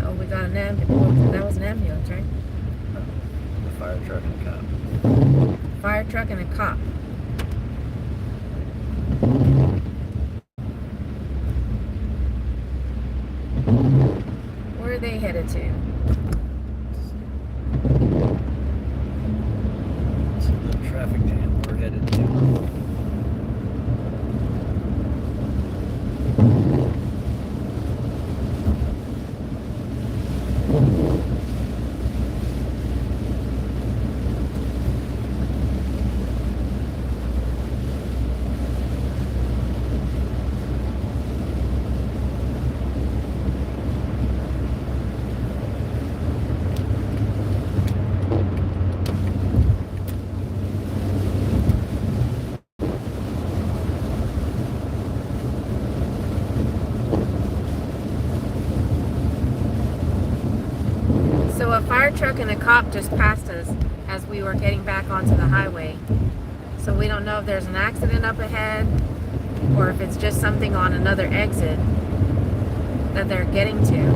Speaker 1: Oh, we got an ambulance. That was an ambulance, right?
Speaker 2: The fire truck and cop.
Speaker 1: Fire truck and a cop. Where are they headed to?
Speaker 2: It's the traffic jam we're headed to.
Speaker 1: So a fire truck and a cop just passed us as we were getting back onto the highway. So we don't know if there's an accident up ahead or if it's just something on another exit that they're getting to.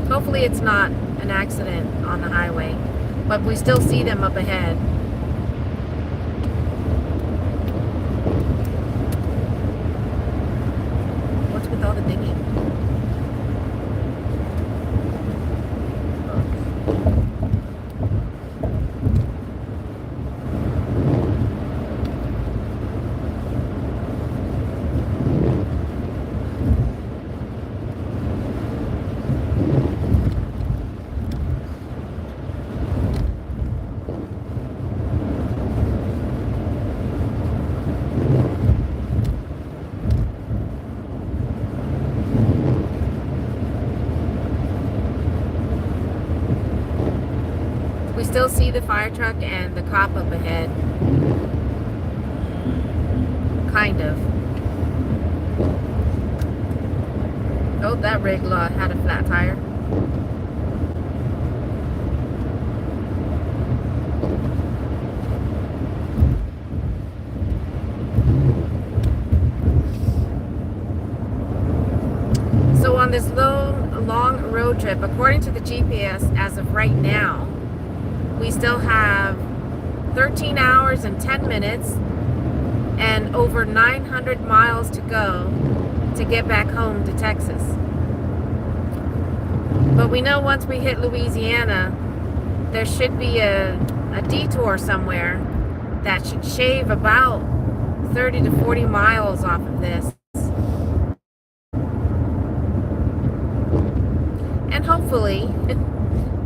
Speaker 1: Hopefully it's not an accident on the highway, but we still see them up ahead. What's with all the dinging? still see the fire truck and the cop up ahead. Kind of. Oh, that rig had a flat tire. So on this long road trip, according to the GPS, as of right now, we still have 13 hours and 10 minutes and over 900 miles to go to get back home to Texas. But we know once we hit Louisiana, there should be a detour somewhere that should shave about 30 to 40 miles off of this. And hopefully,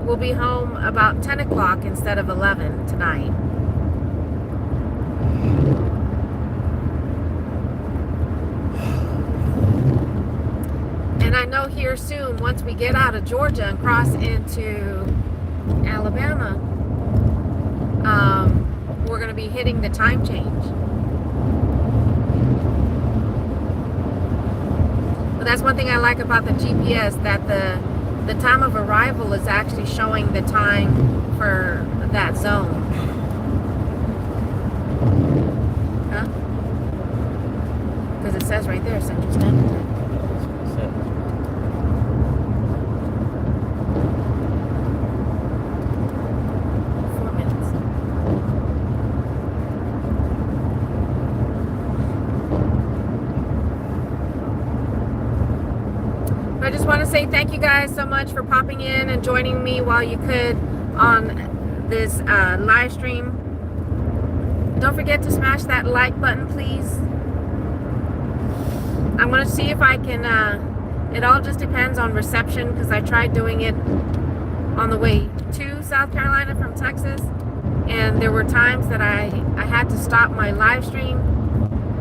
Speaker 1: we'll be home about 10 o'clock instead of 11 tonight. And I know here soon, once we get out of Georgia and cross into Alabama, we're going to be hitting the time change. But that's one thing I like about the GPS, that the time of arrival is actually showing the time for that zone. Huh? Because it says right there, Central Standard Time. 4 minutes. I just want to say thank you guys so much for popping in and joining me while you could on this live stream. Don't forget to smash that like button, please. I'm going to see if I can, it all just depends on reception, because I tried doing it on the way to South Carolina from Texas, and there were times that I had to stop my live stream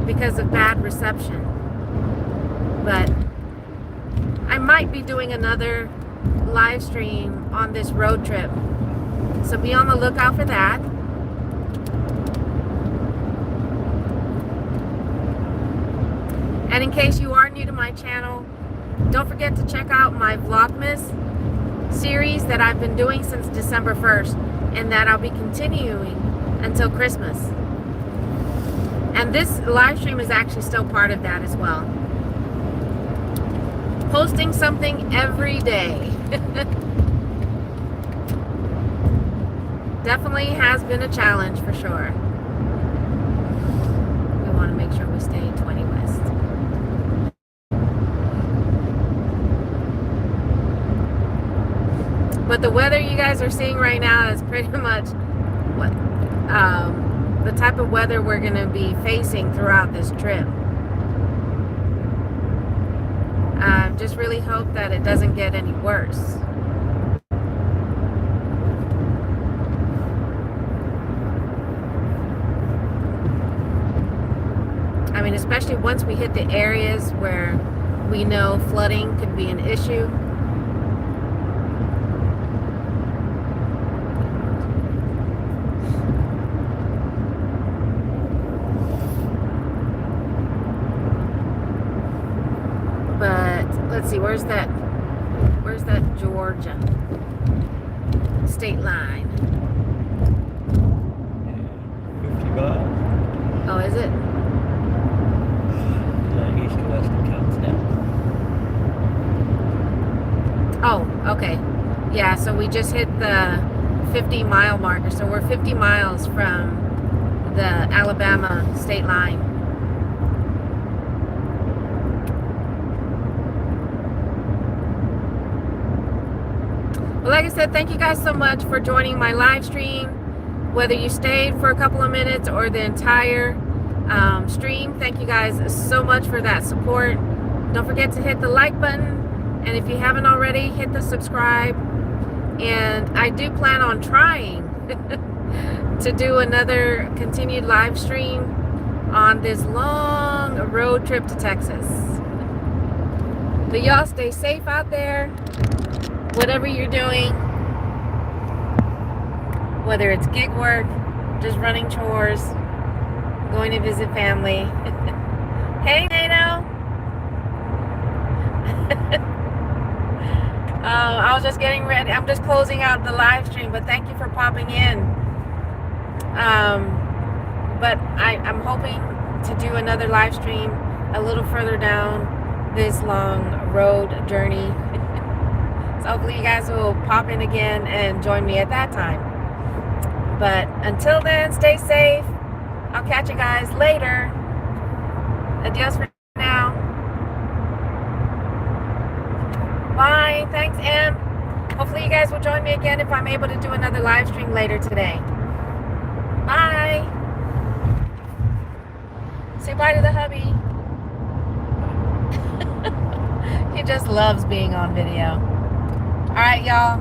Speaker 1: because of bad reception. But I might be doing another live stream on this road trip, so be on the lookout for that. And in case you are new to my channel, don't forget to check out my Vlogmas series that I've been doing since December 1st, and that I'll be continuing until Christmas. And this live stream is actually still part of that as well. Posting something every day. Definitely has been a challenge for sure. We want to make sure we stay 20 west. But the weather you guys are seeing right now is pretty much what the type of weather we're going to be facing throughout this trip. Just really hope that it doesn't get any worse. I mean, especially once we hit the areas where we know flooding could be an issue. Let's see, where's that Georgia state line?
Speaker 2: 50 miles.
Speaker 1: Oh, is it?
Speaker 2: East to west it counts down.
Speaker 1: Oh, okay. Yeah, so we just hit the 50-mile marker. So we're 50 miles from the Alabama state line. Well, like I said, thank you guys so much for joining my live stream. Whether you stayed for a couple of minutes or the entire stream, thank you guys so much for that support. Don't forget to hit the like button, and if you haven't already, hit the subscribe. And I do plan on trying to do another continued live stream on this long road trip to Texas. But y'all stay safe out there, whatever you're doing. whether it's gig work, just running chores, going to visit family. Hey, NATO. I was just getting ready. I'm just closing out the live stream, but thank you for popping in. But I'm hoping to do another live stream a little further down this long road journey. So hopefully you guys will pop in again and join me at that time. But until then, stay safe. I'll catch you guys later. Adios for now. Bye. Thanks, Em. Hopefully you guys will join me again if I'm able to do another live stream later today. Bye. Say bye to the hubby. He just loves being on video. All right, y'all.